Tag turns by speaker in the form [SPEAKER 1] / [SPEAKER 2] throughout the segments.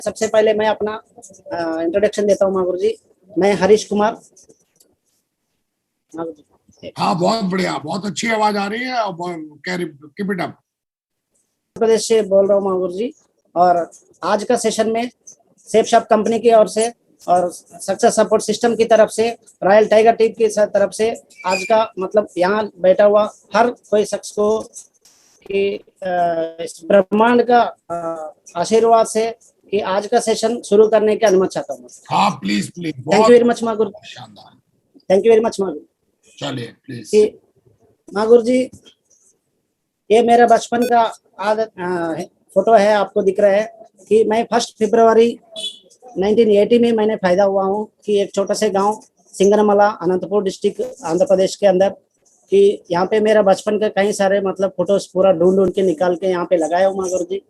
[SPEAKER 1] सबसे पहले मैं अपना इंट्रोडक्शन देता हूँ मागुर जी। मैं हरीश कुमार।
[SPEAKER 2] हाँ, बहुत बढ़िया, बहुत अच्छी आवाज आ रही है। Keep it up.
[SPEAKER 1] प्रदेश से बोल रहा हूँ मागुर जी। और आज का सेशन में सेफ शॉप कंपनी की ओर से और सक्सेस सपोर्ट सिस्टम की तरफ से, रॉयल टाइगर टीम की तरफ से आज का मतलब यहाँ बैठा हुआ हर कोई शख्स को कि इस ब्रह्मांड का आशीर्वाद से कि आज का सेशन शुरू करने की अनुमति चाहता हूँ।
[SPEAKER 2] हाँ, please please.
[SPEAKER 1] Thank you very much मागुर।
[SPEAKER 2] शानदार।
[SPEAKER 1] थैंक यू वेरी मच मागुर।
[SPEAKER 2] चलिए प्लीज।
[SPEAKER 1] कि मागुर जी, ये मेरा बचपन का फोटो है, आपको दिख रहा है कि मैं 1 फरवरी 1980 में मैंने पैदा हुआ हूँ कि एक छोटे से गांव सिंगरमला, अनंतपुर डिस्ट्रिक्ट, आंध्र प्रदेश के अंदर। कि यहाँ पे मेरा बचपन के कई सारे मतलब फोटोज पूरा ढूंढ ढूंढ के निकाल के यहाँ पे लगाया हूँ मागुर जी।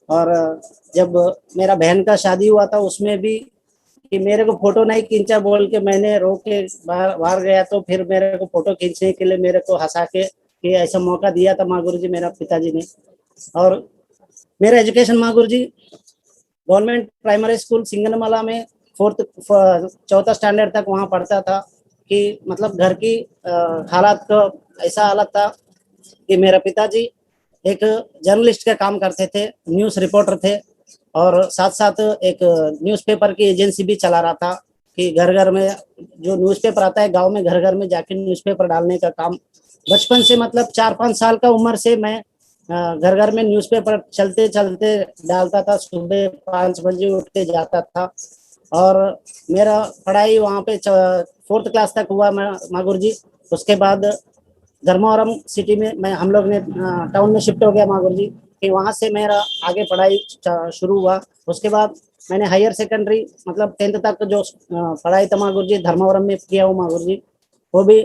[SPEAKER 1] और जब मेरा बहन का शादी हुआ था उसमें भी कि मेरे को फोटो नहीं खींचा बोल के मैंने रो के बाहर गया, तो फिर मेरे को फोटो खींचने के लिए मेरे को हंसा के कि ऐसा मौका दिया था मागुर जी मेरा पिताजी ने। और मेरा एजुकेशन मागुर जी गवर्नमेंट प्राइमरी स्कूल सिंगनमला में 4th स्टैंडर्ड तक वहाँ पढ़ता था। कि मतलब घर की हालात का ऐसा हालत था कि मेरा पिताजी एक जर्नलिस्ट का काम करते थे, न्यूज़ रिपोर्टर थे, और साथ साथ एक न्यूज़पेपर की एजेंसी भी चला रहा था कि घर घर में जो न्यूज़पेपर आता है गांव में, घर घर में जाके न्यूज़पेपर डालने का काम बचपन से मतलब 4-5 साल का उम्र से मैं घर घर में न्यूज़पेपर चलते चलते डालता था। सुबह 5 बजे उठ के जाता था और मेरा पढ़ाई वहाँ पे 4th क्लास तक हुआ मागुर जी। उसके बाद धर्मवरम सिटी में हम लोग ने टाउन में शिफ्ट हो गया मागुर जी कि वहाँ से मेरा आगे पढ़ाई शुरू हुआ। उसके बाद मैंने हायर सेकेंडरी मतलब 10th तक जो पढ़ाई था मागुर जी धर्मवरम में किया हूँ मागुर जी। वो भी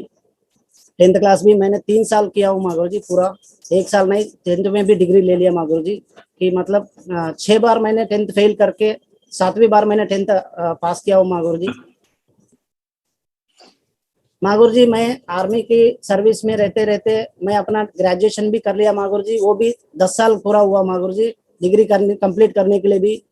[SPEAKER 1] 10th क्लास भी मैंने 3 साल किया हूँ मागुर जी, पूरा 1 साल नहीं, 10th में भी डिग्री ले लिया मागुर जी। कि मतलब 6 बार मैंने 10th फेल करके 7वीं बार मैंने 10th पास किया हूँ मागुर जी। मागुर जी मैं आर्मी की सर्विस में रहते रहते मैं अपना ग्रेजुएशन भी कर लिया मागुर जी, वो भी 10 साल पूरा हुआ मागुर जी डिग्री कंप्लीट करने के लिए भी।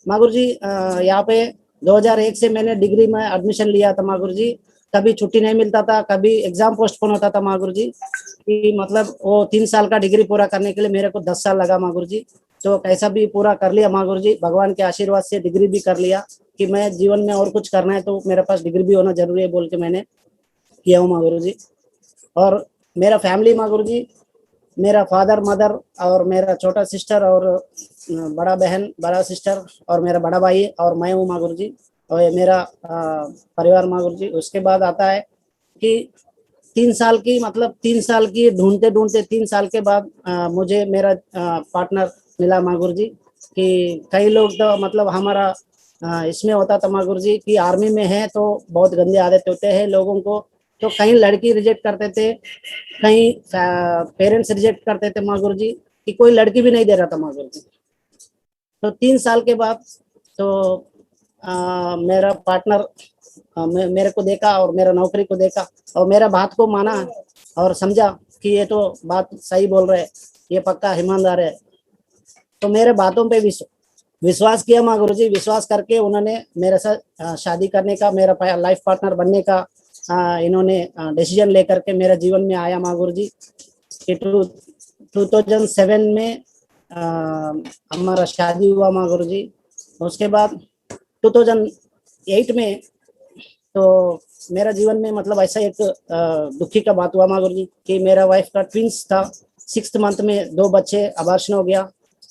[SPEAKER 1] मागुर जी यहाँ पे 2001 से मैंने डिग्री में एडमिशन लिया था मागुर जी। कभी छुट्टी नहीं मिलता था, कभी एग्जाम पोस्टपोन होता था मागुर जी। कि मतलब वो 3 साल का डिग्री पूरा करने के लिए मेरे को 10 साल लगा मागुर जी। तो कैसा भी पूरा कर लिया मागुर जी, भगवान के आशीर्वाद से डिग्री भी कर लिया कि मैं जीवन में और कुछ करना है तो मेरे पास डिग्री भी होना जरूरी है बोल के मैंने किया हूँ मागुरु जी। और मेरा फैमिली मागुरु जी, मेरा फादर मदर और मेरा छोटा सिस्टर और बड़ा बहन बड़ा सिस्टर और मेरा बड़ा भाई और मैं हूँ मागुरु जी। और ये मेरा परिवार मागुरु जी। उसके बाद आता है कि 3 साल की मतलब 3 साल की ढूंढते ढूंढते 3 साल के बाद मुझे मेरा पार्टनर मिला मागुरु जी। कि कई लोग तो मतलब हमारा इसमें होता था मागुरु जी कि आर्मी में है तो बहुत गंदे आदत होते हैं लोगों को, तो कहीं लड़की रिजेक्ट करते थे, कहीं पेरेंट्स रिजेक्ट करते थे मागुरु जी कि कोई लड़की भी नहीं दे रहा था मागुरु जी। तो 3 साल के बाद तो मेरा पार्टनर मेरे को देखा और मेरा नौकरी को देखा और मेरा बात को माना और समझा कि ये तो बात सही बोल रहे, ये पक्का ईमानदार है। तो मेरे बातों पे विश्वास किया मागुरु जी। विश्वास करके उन्होंने मेरे साथ शादी करने का, मेरा लाइफ पार्टनर बनने का इन्होंने डिसीजन लेकर के मेरे जीवन में आया मागुरु जी। कि 2007 में हमारा शादी हुआ मागुरु जी। उसके बाद 2008 में तो मेरा जीवन में मतलब ऐसा एक दुखी का बात हुआ मागुरु जी कि मेरा वाइफ का ट्विंस था, 6th मंथ में 2 बच्चे अबॉर्शन हो गया।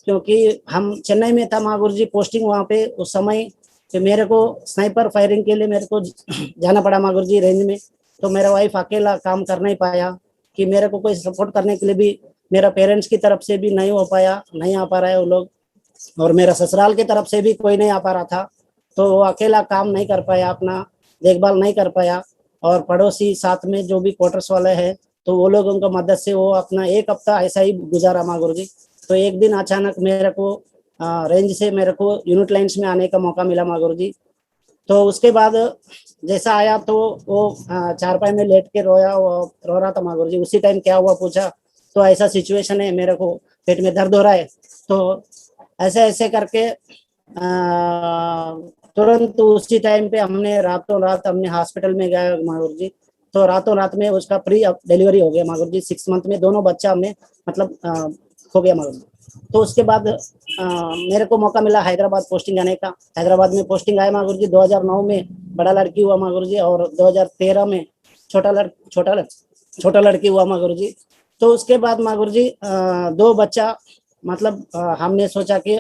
[SPEAKER 1] क्योंकि हम चेन्नई में था मागुरु जी पोस्टिंग वहाँ पे उस समय, कि मेरे को स्नाइपर फायरिंग के लिए मेरे को जाना पड़ा मागुरु जी रेंज में। तो मेरा वाइफ अकेला काम कर नहीं पाया कि मेरे को कोई सपोर्ट करने के लिए भी मेरा पेरेंट्स की तरफ से भी नहीं हो पाया, नहीं आ पा रहा है वो लोग, और मेरा ससुराल की तरफ से भी कोई नहीं आ पा रहा था। तो वो अकेला काम नहीं कर पाया, अपना देखभाल नहीं कर पाया। और पड़ोसी साथ में जो भी क्वार्टर्स वाले हैं तो वो लोगों की मदद से वो अपना 1 हफ्ता ऐसा ही गुजारा मागुरु जी। तो एक दिन अचानक मेरे को रेंज से मेरे को यूनिट लाइन्स में आने का मौका मिला मागुरु जी। तो उसके बाद जैसा आया तो वो चारपाई में लेट के रो रहा था मागुरु जी। उसी टाइम क्या हुआ पूछा तो ऐसा सिचुएशन है, मेरे को पेट में दर्द हो रहा है। तो ऐसे ऐसे करके तुरंत उसी टाइम पे हमने रातों रात हमने हॉस्पिटल में गए मागुर जी। तो रातों रात में उसका प्री डिलीवरी हो गया मागुर जी। 6 मंथ में दोनों बच्चा हमें मतलब हो गया मागुर जी। तो उसके बाद मेरे को मौका मिला हैदराबाद पोस्टिंग आने का। हैदराबाद में पोस्टिंग आया मागुर जी। 2009 में बड़ा लड़की हुआ मागुर जी, और 2013 में छोटा लड़की हुआ मागुर जी। तो उसके बाद मागुर जी दो बच्चा मतलब हमने सोचा कि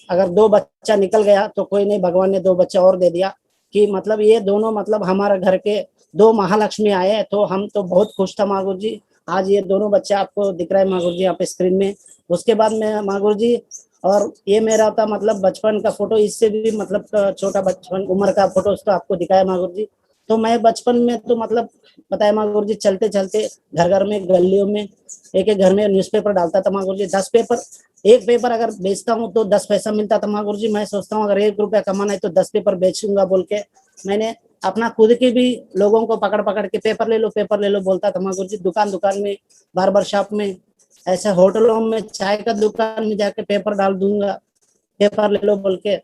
[SPEAKER 1] अगर दो बच्चा निकल गया तो कोई नहीं, भगवान ने दो बच्चा और दे दिया। कि मतलब ये दोनों मतलब हमारा घर के दो महालक्ष्मी आए हैं, तो हम तो बहुत खुश था मागुर जी। आज ये दोनों बच्चे आपको दिख रहे हैं मागुर जी यहाँ पे स्क्रीन में। उसके बाद में मागुर जी, और ये मेरा था मतलब बचपन का फोटो, इससे भी मतलब छोटा बचपन उम्र का फोटो तो आपको दिखाया मागुर जी। तो मैं बचपन में तो मतलब बताया मागुर जी, चलते चलते घर घर में गलियों में एक एक घर में न्यूज़पेपर डालता था मागुर जी। 10 पेपर, एक पेपर अगर बेचता हूँ तो 10 पैसा मिलता था मागुर जी। मैं सोचता हूँ अगर 1 रुपया कमाना है तो 10 पेपर बेचूंगा बोल के मैंने अपना खुद की भी लोगों को पकड़ पकड़ के पेपर ले लो बोलता था मागुर जी। दुकान दुकान में, बार्बर शॉप में, ऐसे होटलों में, चाय का दुकान में जाके पेपर डाल दूंगा, पेपर ले लो बोल के।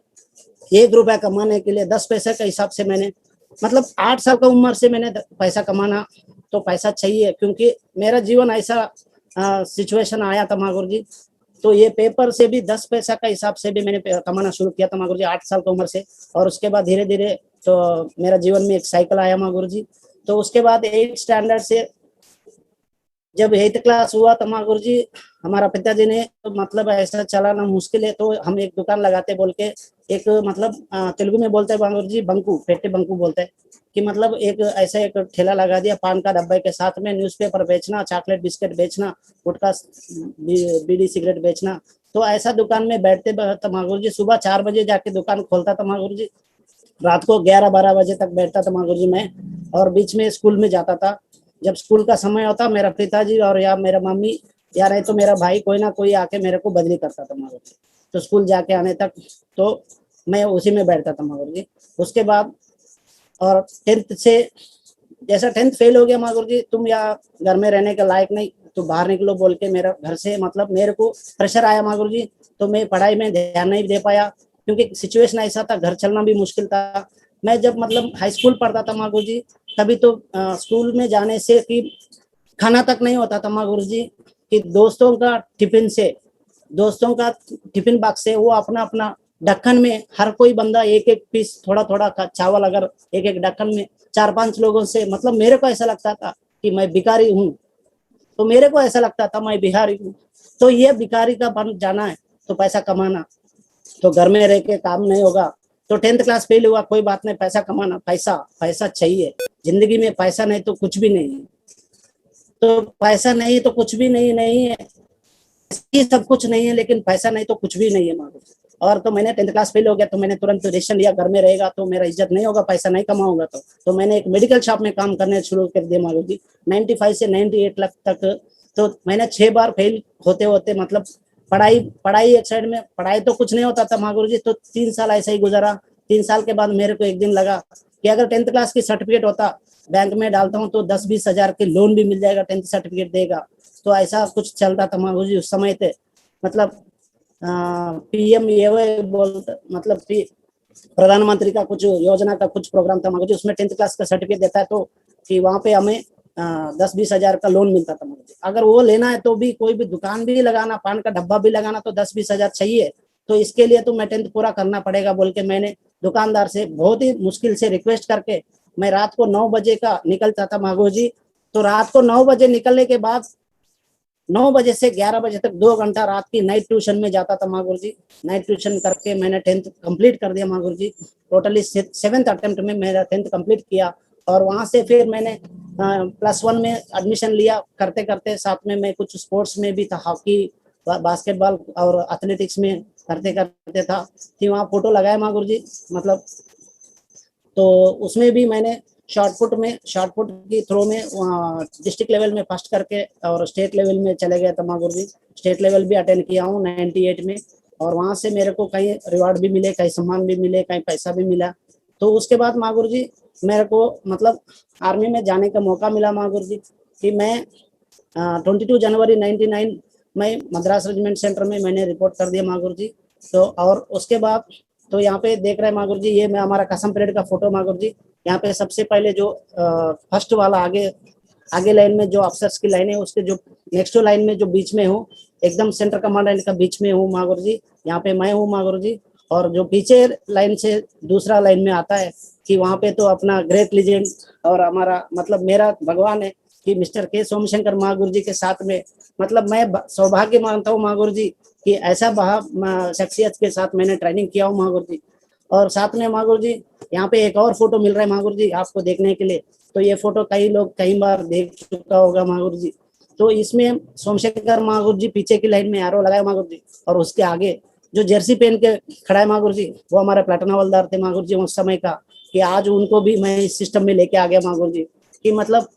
[SPEAKER 1] 1 रुपया कमाने के लिए 10 पैसे के हिसाब से मैंने मतलब 8 साल का उम्र से मैंने पैसा कमाना, तो पैसा चाहिए क्योंकि मेरा जीवन ऐसा सिचुएशन आया था मागुर जी। तो ये पेपर से भी 10 पैसा का हिसाब से भी मैंने कमाना शुरू किया था मागुर जी 8 साल की उम्र से। और उसके बाद धीरे धीरे तो मेरा जीवन में एक साइकिल आया मागुर जी। तो उसके बाद 8 स्टैंडर्ड से जब 8 क्लास हुआ तो मागुर जी हमारा पिताजी ने तो मतलब ऐसा चलाना मुश्किल है, तो हम एक दुकान लगाते बोल के एक मतलब तेलुगु में बोलते हैं मागुर जी, बंकू, पेटे बंकू बोलते हैं। कि मतलब एक ऐसा एक ठेला लगा दिया पान का डब्बे के साथ में, न्यूज़पेपर बेचना, चॉकलेट बिस्किट बेचना, गुटखा बीड़ी सिगरेट बेचना। तो ऐसा दुकान में बैठते तो मागुर जी सुबह 4 बजे जाके दुकान खोलता था मागुर जी, रात को 11-12 बजे तक बैठता था मागुर जी मैं। और बीच में स्कूल में जाता था। जब स्कूल का समय होता मेरा पिताजी और या मेरा मम्मी या नहीं तो मेरा भाई कोई ना कोई आके मेरे को बदली करता था मागुर जी। तो स्कूल जाके आने तक तो मैं उसी में बैठता था मागुर जी। उसके बाद और 10th से जैसा 10th फेल हो गया मागुर जी, तुम यहाँ घर में रहने के लायक नहीं, तो बाहर निकलो बोल के मेरा घर से मतलब मेरे को प्रेशर आया मागुर जी। तो मैं पढ़ाई में ध्यान नहीं दे पाया क्योंकि सिचुएशन ऐसा था, घर चलना भी मुश्किल था। मैं जब मतलब हाई स्कूल पढ़ता था मागुर जी, तभी तो स्कूल में जाने से कि खाना तक नहीं होता था मागुर जी। कि दोस्तों का टिफिन बॉक्स से वो अपना अपना ढक्कन में हर कोई बंदा एक एक पीस थोड़ा थोड़ा चावल अगर एक एक ढक्कन में 4-5 लोगों से मतलब मेरे को ऐसा लगता था कि मैं भिखारी हूँ। तो मेरे को ऐसा लगता था मैं बिहारी हूँ। तो ये भिखारी का बन जाना है तो पैसा कमाना, तो घर में रह के काम नहीं होगा। तो 10th क्लास फेल हुआ, कोई बात नहीं, पैसा कमाना, पैसा पैसा चाहिए जिंदगी में, पैसा नहीं तो कुछ भी नहीं है। तो पैसा नहीं तो कुछ भी नहीं है, ये सब कुछ नहीं है, लेकिन पैसा नहीं तो कुछ भी नहीं है मानो। और तो मैंने 10th क्लास फेल हो गया तो मैंने तुरंत डिसीजन लिया घर में रहेगा तो मेरा इज्जत नहीं होगा, पैसा नहीं कमाऊंगा। तो मैंने एक मेडिकल शॉप में काम करने शुरू कर दिया मानो जी। 95 से 98 लाख तक तो मैंने 6 बार फेल होते होते मतलब पढ़ाई पढ़ाई एक साइड में, पढ़ाई तो कुछ नहीं होता था मागुर जी। तो 3 साल ऐसा ही गुजरा। 3 साल के बाद मेरे को एक दिन लगा कि अगर 10th क्लास की सर्टिफिकेट होता, बैंक में डालता हूँ तो 10-20 हजार के लोन भी मिल जाएगा, 10th सर्टिफिकेट देगा। तो ऐसा कुछ चलता था मागुर जी उस समय थे। मतलब पीएम ये बोलते मतलब प्रधानमंत्री का कुछ योजना का कुछ प्रोग्राम था मागुर जी, उसमें 10th क्लास का सर्टिफिकेट देता है तो कि वहाँ पे हमें 10-20 हजार का लोन मिलता था मागुर जी। अगर वो लेना है तो भी कोई भी दुकान भी लगाना, पान का डब्बा भी लगाना तो 10-20 हजार चाहिए। तो इसके लिए तो मैं 10th पूरा करना पड़ेगा बोल के मैंने दुकानदार से बहुत ही मुश्किल से रिक्वेस्ट करके मैं रात को 9 बजे का निकलता था मागुर जी। तो रात को 9 बजे निकलने के बाद 9 बजे से 11 बजे तक 2 घंटा रात की नाइट ट्यूशन में जाता था मागुर जी। नाइट ट्यूशन करके मैंने 10th कंप्लीट कर दिया मागुर जी। टोटली 7th अटेम्प्ट में मेरा 10th कंप्लीट किया। और वहां से फिर मैंने +1 में एडमिशन लिया। करते करते साथ में मैं कुछ स्पोर्ट्स में भी था, हॉकी, बास्केटबॉल और एथलेटिक्स में करते करते था। कि वहाँ फोटो लगाया मागुर जी मतलब। तो उसमें भी मैंने शॉर्ट पुट की थ्रो में डिस्ट्रिक्ट लेवल में फर्स्ट करके और स्टेट लेवल में चले गया था मागुर जी। स्टेट लेवल भी अटेंड किया हूँ 98 में। और वहाँ से मेरे को कहीं रिवार्ड भी मिले, कहीं सम्मान भी मिले, कहीं पैसा भी मिला। तो उसके बाद मागुर जी मेरे को मतलब आर्मी में जाने का मौका मिला मागुर जी। कि मैं 22 जनवरी 99 में मद्रास रेजिमेंट सेंटर में मैंने रिपोर्ट कर दिया मागुर जी। तो और उसके बाद तो यहाँ पे देख रहे हैं मागुर जी, ये मैं हमारा कसम परेड का फोटो मागुर जी। यहाँ पे सबसे पहले जो फर्स्ट वाला आगे आगे लाइन में जो अफसर्स की लाइन है, उसके जो नेक्स्ट लाइन में जो बीच में हूँ, एकदम सेंटर कमांडेंट का बीच में हूँ मागुर जी। यहाँ पे मैं हूँ मागुर जी। और जो पीछे लाइन से दूसरा लाइन में आता है कि वहाँ पे तो अपना ग्रेट लीजेंड और हमारा मतलब मेरा भगवान है कि मिस्टर के सोमशंकर महागुरु जी के साथ में, मतलब मैं सौभाग्य मानता हूँ महागुरु जी कि ऐसा शख्सियत के साथ मैंने ट्रेनिंग किया हूँ महागुरु जी। और साथ में महागुरु जी यहाँ पे एक और फोटो मिल रहा है महागुरु जी आपको देखने के लिए। तो ये फोटो कई लोग कई बार देख चुका होगा महागुरु जी। तो इसमें सोमशंकर महागुरु जी पीछे की लाइन में एरो लगाए महागुरु जी, और उसके आगे जो जर्सी पहन के खड़ा है महागुरु जी, वो हमारे प्लाटन हवलदार थे महागुरु जी उस समय का, कि आज उनको भी मैं इस सिस्टम में लेके आ गया महागुरु जी। कि मतलब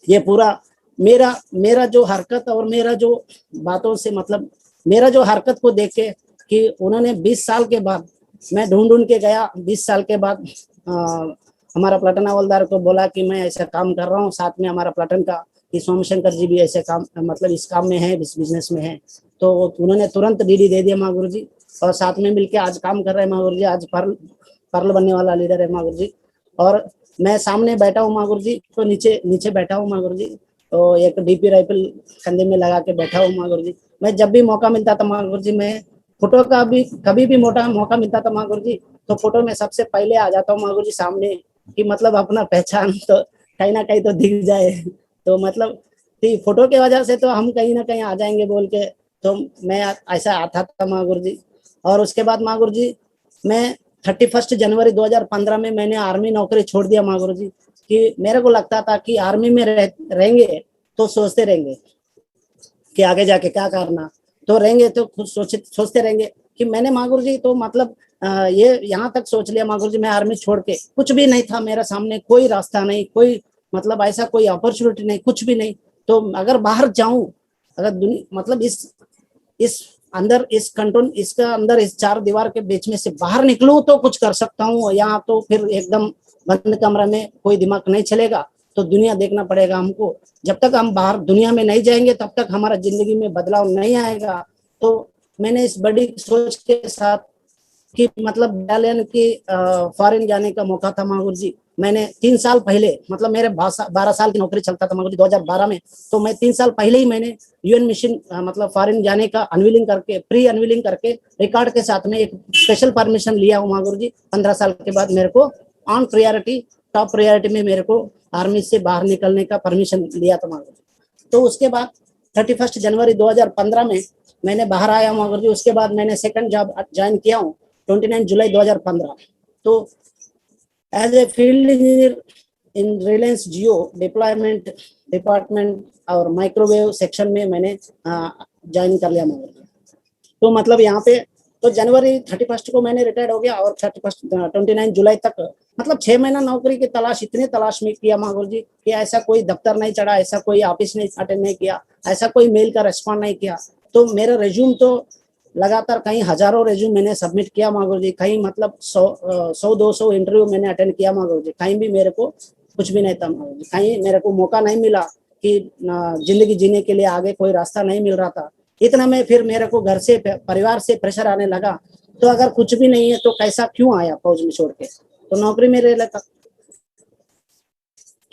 [SPEAKER 1] ये पूरा मेरा मेरा जो हरकत और मेरा जो बातों से, मतलब मेरा जो हरकत को देख के कि उन्होंने 20 साल के बाद, मैं ढूंढ के गया 20 साल के बाद हमारा प्लाटन हवलदार को बोला कि मैं ऐसा काम कर रहा हूँ, साथ में हमारा प्लाटन का कि सोमशंकर जी भी ऐसे काम मतलब इस काम में है, इस बिजनेस में है। तो उन्होंने तुरंत डीडी दे दिया महागुरु जी, और साथ में मिलके आज काम कर रहे हैं महागुरु जी। आज पर्ल बनने वाला लीडर है महागुरु जी। और मैं सामने बैठा हूँ महागुरु जी, तो नीचे बैठा हूँ महागुरु जी। तो एक डीपी राइफल कंधे में लगा के बैठा हूँ महागुरु जी। मैं जब भी मौका मिलता था महागुरु जी, मैं फोटो का भी कभी भी मौका मिलता था महागुरु जी, तो फोटो में सबसे पहले आ जाता हूँ महागुरु जी सामने, कि मतलब अपना पहचान तो कहीं ना कहीं तो दिख जाए। तो मतलब फोटो के वजह से तो हम कहीं ना कहीं आ जाएंगे बोल के, तो मैं ऐसा आता था महागुरु जी। और उसके बाद महागुरु जी मैं 31 जनवरी 2015 में मैंने आर्मी नौकरी छोड़ दिया महागुरु जी। कि मेरे को लगता था कि आर्मी में रहेंगे तो सोचते रहेंगे कि आगे जाके क्या करना, तो रहेंगे तो खुद सोचते रहेंगे कि मैंने महागुरु जी तो मतलब ये यहाँ तक सोच लिया महागुरु जी, मैं आर्मी छोड़ के कुछ भी नहीं था मेरे सामने, कोई रास्ता नहीं, कोई मतलब ऐसा कोई अपॉर्चुनिटी नहीं, कुछ भी नहीं। तो अगर बाहर जाऊं, अगर मतलब इस अंदर इस कंट्रोल इसका अंदर इस चार दीवार के बीच में से बाहर निकलूं तो कुछ कर सकता हूँ, यहाँ तो फिर एकदम बंद कमरा में कोई दिमाग नहीं चलेगा, तो दुनिया देखना पड़ेगा हमको। जब तक हम बाहर दुनिया में नहीं जाएंगे तब तक हमारा जिंदगी में बदलाव नहीं आएगा। तो मैंने इस बड़ी सोच के साथ कि मतलब बटालियन की फॉरेन जाने का मौका था महागुरु जी। मैंने 3 साल पहले, मतलब मेरे 12 साल की नौकरी चलता था महागुरु जी 2012 में, तो मैं 3 साल पहले ही मैंने यूएन मिशन मतलब फॉरेन जाने का अनविलिंग करके, प्री अनविलिंग करके रिकॉर्ड के साथ में एक स्पेशल परमिशन लिया हूँ महागुरु जी। 15 साल के बाद मेरे को ऑन प्रायोरिटी, टॉप प्रायोरिटी में मेरे को आर्मी से बाहर निकलने का परमिशन लिया था महागुरु जी। तो उसके बाद 31 जनवरी 2015 में मैंने बाहर आया हूँ महागुरु जी। उसके बाद मैंने सेकंड जॉब ज्वाइन किया हूँ 29 जुलाई 2015। तो as a field engineer in Reliance Jio deployment department और माइक्रोवेव सेक्शन में मैंने ज्वाइन कर लिया महागुरु जी। तो मतलब यहाँ पे तो जनवरी 31 को मैंने रिटायर्ड हो गया, और 29 जुलाई तक मतलब 6 महीना नौकरी की तलाश, इतने तलाश में किया महागुरु जी कि ऐसा कोई दफ्तर नहीं चढ़ा, ऐसा कोई ऑफिस नहीं अटेंड नहीं किया, ऐसा कोई मेल का रेस्पॉन्ड नहीं किया। तो मेरा रिज्यूम तो लगातार कहीं हजारों रिज्यूम मैंने सबमिट किया महागुरु जी, कहीं मतलब 100-200 इंटरव्यू मैंने अटेंड किया महागुरु जी, कहीं भी मेरे को कुछ भी नहीं था महागुरु जी, कहीं मेरे को मौका नहीं मिला कि जिंदगी जीने के लिए आगे कोई रास्ता नहीं मिल रहा था। इतना में फिर मेरे को घर से परिवार से प्रेशर आने लगा, तो अगर कुछ भी नहीं है तो कैसा क्यों आया फौज में छोड़ के, तो नौकरी में रह लेता,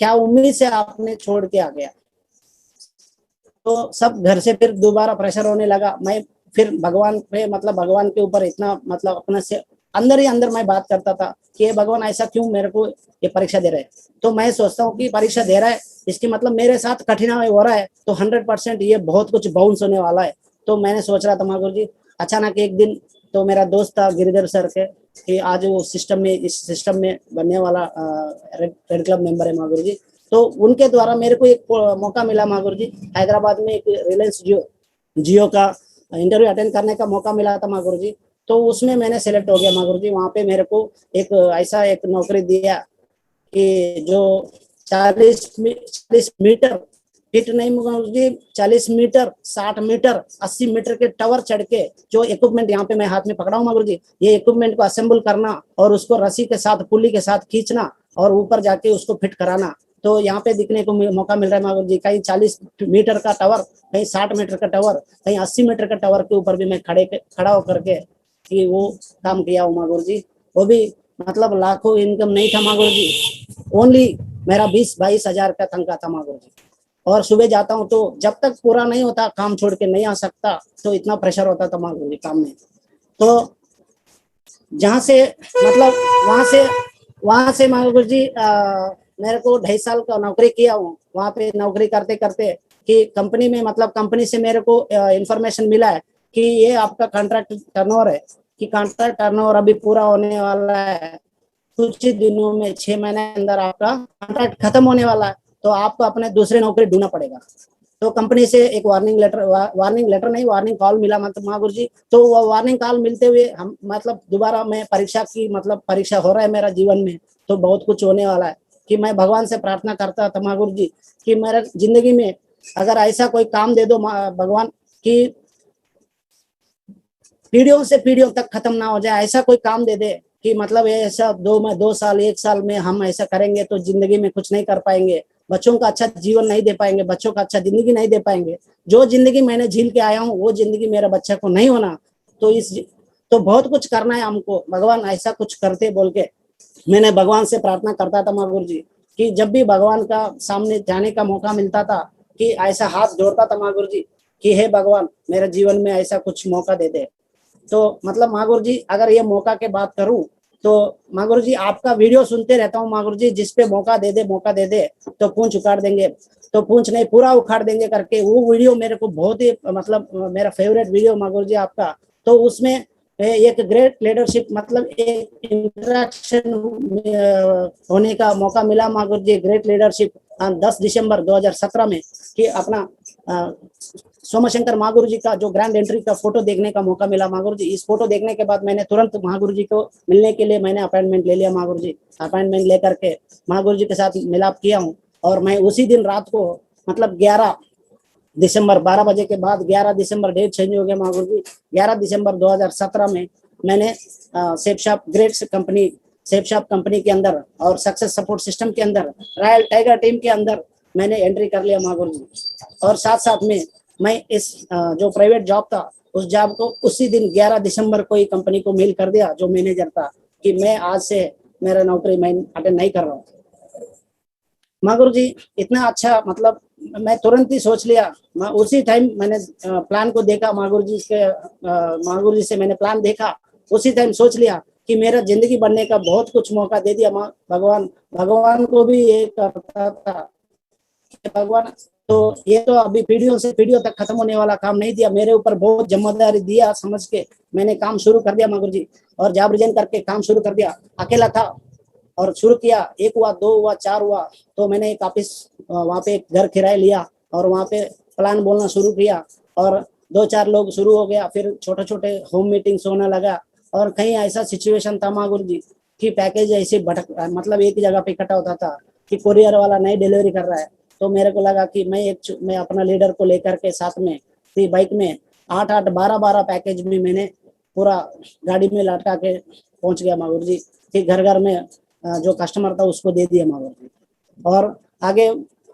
[SPEAKER 1] क्या उम्मीद से आपने छोड़ के आ गया। तो सब घर से फिर दोबारा प्रेशर होने लगा। मैं फिर भगवान पे मतलब भगवान के ऊपर इतना मतलब अपने से अंदर ही अंदर मैं बात करता था कि ये भगवान ऐसा क्यों मेरे को ये परीक्षा दे रहे हैं। तो मैं सोचता हूँ कि परीक्षा दे रहा है इसकी मतलब मेरे साथ कठिनाई हो रहा है, तो 100% ये बहुत कुछ बाउंस होने वाला है। तो मैंने सोच रहा था महागुरु जी, अचानक एक दिन तो मेरा दोस्त था गिरिधर सर के कि आज वो सिस्टम में इस सिस्टम में बनने वाला रेड क्लब मेंबर है महागुरु जी। तो उनके द्वारा मेरे को एक मौका मिला महागुरु जी, हैदराबाद में एक रिलायंस जियो का इंटरव्यू अटेंड करने का मौका मिला था महागुरु जी। तो उसमें मैंने सेलेक्ट हो गया महागुरु जी। वहाँ पे मेरे को एक ऐसा एक नौकरी दिया कि जो 40 मीटर फिट नहीं महागुरु जी, 40 मीटर 60 मीटर 80 मीटर के टावर चढ़ के जो इक्विपमेंट यहाँ पे मैं हाथ में पकड़ा हूँ महागुरु जी, ये इक्विपमेंट को असेंबल करना और उसको रस्सी के साथ पुली के साथ खींचना और ऊपर जाके उसको फिट कराना। तो यहाँ पे दिखने को मौका मिल रहा है महागुरु जी, कहीं 40 मीटर का टावर, कहीं 60 मीटर का टावर, कहीं 80 मीटर का टावर के ऊपर भी मैं खड़ा होकर के कि वो काम किया हूँ मागुर जी। वो भी मतलब लाखों इनकम नहीं था मागुर जी, ओनली मेरा 20-22 हजार का तनख्वाह था मागुर जी। और सुबह जाता हूँ तो जब तक पूरा नहीं होता काम छोड़ के नहीं आ सकता, तो इतना प्रेशर होता था मागुर जी काम में। तो जहाँ से मतलब वहां से मागुर जी मेरे को 2.5 साल का नौकरी किया हूँ। वहाँ पे नौकरी करते करते कि कंपनी में मतलब कंपनी से मेरे को इंफॉर्मेशन मिला है कि ये आपका कॉन्ट्रैक्ट टर्नओवर है, कि कॉन्ट्रैक्ट टर्नओवर अभी पूरा होने वाला है, कुछ ही दिनों में 6 महीने के अंदर आपका कॉन्ट्रैक्ट खत्म होने वाला है, तो आपको अपने दूसरे नौकरी ढूंढना पड़ेगा। तो कंपनी से एक वार्निंग लेटर नहीं, वार्निंग कॉल मिला मतलब महागुरु जी। तो वो वार्निंग कॉल मिलते हुए हम मतलब दोबारा मैं परीक्षा की मतलब परीक्षा हो रहा है मेरा जीवन में, तो बहुत कुछ होने वाला है। कि मैं भगवान से प्रार्थना करता था महागुरु जी कि मेरे जिंदगी में अगर ऐसा कोई काम दे दो भगवान कि पीढ़ियों से पीढ़ियों तक खत्म ना हो जाए, ऐसा कोई काम दे दे कि मतलब ऐसा 2 साल 1 साल में हम ऐसा करेंगे तो जिंदगी में कुछ नहीं कर पाएंगे, बच्चों का अच्छा जीवन नहीं दे पाएंगे, बच्चों का अच्छा जिंदगी नहीं दे पाएंगे। जो जिंदगी मैंने झील के आया हूँ वो जिंदगी मेरे बच्चे को नहीं होना। तो तो बहुत कुछ करना है हमको, भगवान ऐसा कुछ करते बोल के मैंने भगवान से प्रार्थना करता था महागुरु जी। कि जब भी भगवान का सामने जाने का मौका मिलता था कि ऐसा हाथ जोड़ता था महागुरु जी कि हे भगवान मेरे जीवन में ऐसा कुछ मौका दे दे। तो मतलब महागुरु जी अगर ये मौका के बात करूं तो महागुरु जी आपका वीडियो सुनते रहता हूँ महागुरु जी, जिस पे मौका दे दे तो पूंछ उखाड़ देंगे, तो पूंछ नहीं पूरा उखाड़ देंगे करके वो वीडियो मेरे को बहुत ही मतलब मेरा फेवरेट वीडियो महागुरु जी आपका। तो उसमें एक ग्रेट लीडरशिप मतलब एक इंटरेक्शन होने का मौका मिला महागुरु जी, ग्रेट लीडरशिप 10 दिसंबर 2017 में कि अपना सोमाशंकर महागुरु जी का जो ग्रैंड एंट्री का फोटो देखने का मौका मिला महागुरु जी। इस फोटो देखने के बाद मैंने तुरंत महागुरु जी को मिलने के लिए मैंने अपॉइंटमेंट ले लिया महागुरु जी। अपॉइंटमेंट लेकर के महागुरु जी के साथ मिलाप किया हूँ और मैं उसी दिन रात को मतलब 11 दिसंबर 12 बजे के बाद 11 दिसंबर डेट चेंज हो गया महागुरु जी। 11 दिसंबर 2017 में मैंने सेपशॉप ग्रेट कंपनी सेपशॉप कंपनी के अंदर और सक्सेस सपोर्ट सिस्टम के अंदर रॉयल टाइगर टीम के अंदर मैंने एंट्री कर लिया महागुरु जी। और साथ साथ में मैं इस जो प्राइवेट जॉब था उस जॉब को उसी दिन 11 दिसंबर को ही कंपनी को मेल कर दिया जो मैनेजर था कि मैं आज से मेरा नौकरी मैं अटेंड नहीं कर रहा हूँ। महागुरु जी इतना अच्छा मतलब मैं तुरंत ही सोच लिया। उसी टाइम मैंने प्लान को देखा महागुरु जी से मैंने प्लान देखा, उसी टाइम सोच लिया कि मेरा जिंदगी बनने का बहुत कुछ मौका दे दिया भगवान को भी ये करता था भगवान। तो ये तो अभी पीढ़ियों से पीढ़ियों तक खत्म होने वाला काम नहीं दिया, मेरे ऊपर बहुत जिम्मेदारी दिया समझ के मैंने काम शुरू कर दिया महागुरु जी। और जॉब रिजाइन करके काम शुरू कर दिया, अकेला था और शुरू किया। 1 हुआ 2 हुआ 4 हुआ तो मैंने एक ऑफिस वहाँ पे घर किराए लिया और वहाँ पे प्लान बोलना शुरू किया और 2-4 लोग शुरू हो गया। फिर छोटे छोटे होम मीटिंग्स होने लगा और कहीं ऐसा सिचुएशन था महागुरु जी कि पैकेज ऐसे भटक मतलब एक ही जगह पे इकट्ठा होता था कि कुरियर वाला नहीं डिलीवरी कर रहा है। तो मेरे को लगा कि मैं अपना लीडर को लेकर के साथ में थी बाइक में 8-8 12-12 पैकेज में मैंने पूरा गाड़ी में लटका के पहुंच गया महागुरु जी। फिर घर घर में जो कस्टमर था उसको दे दिया महागुरु जी। और आगे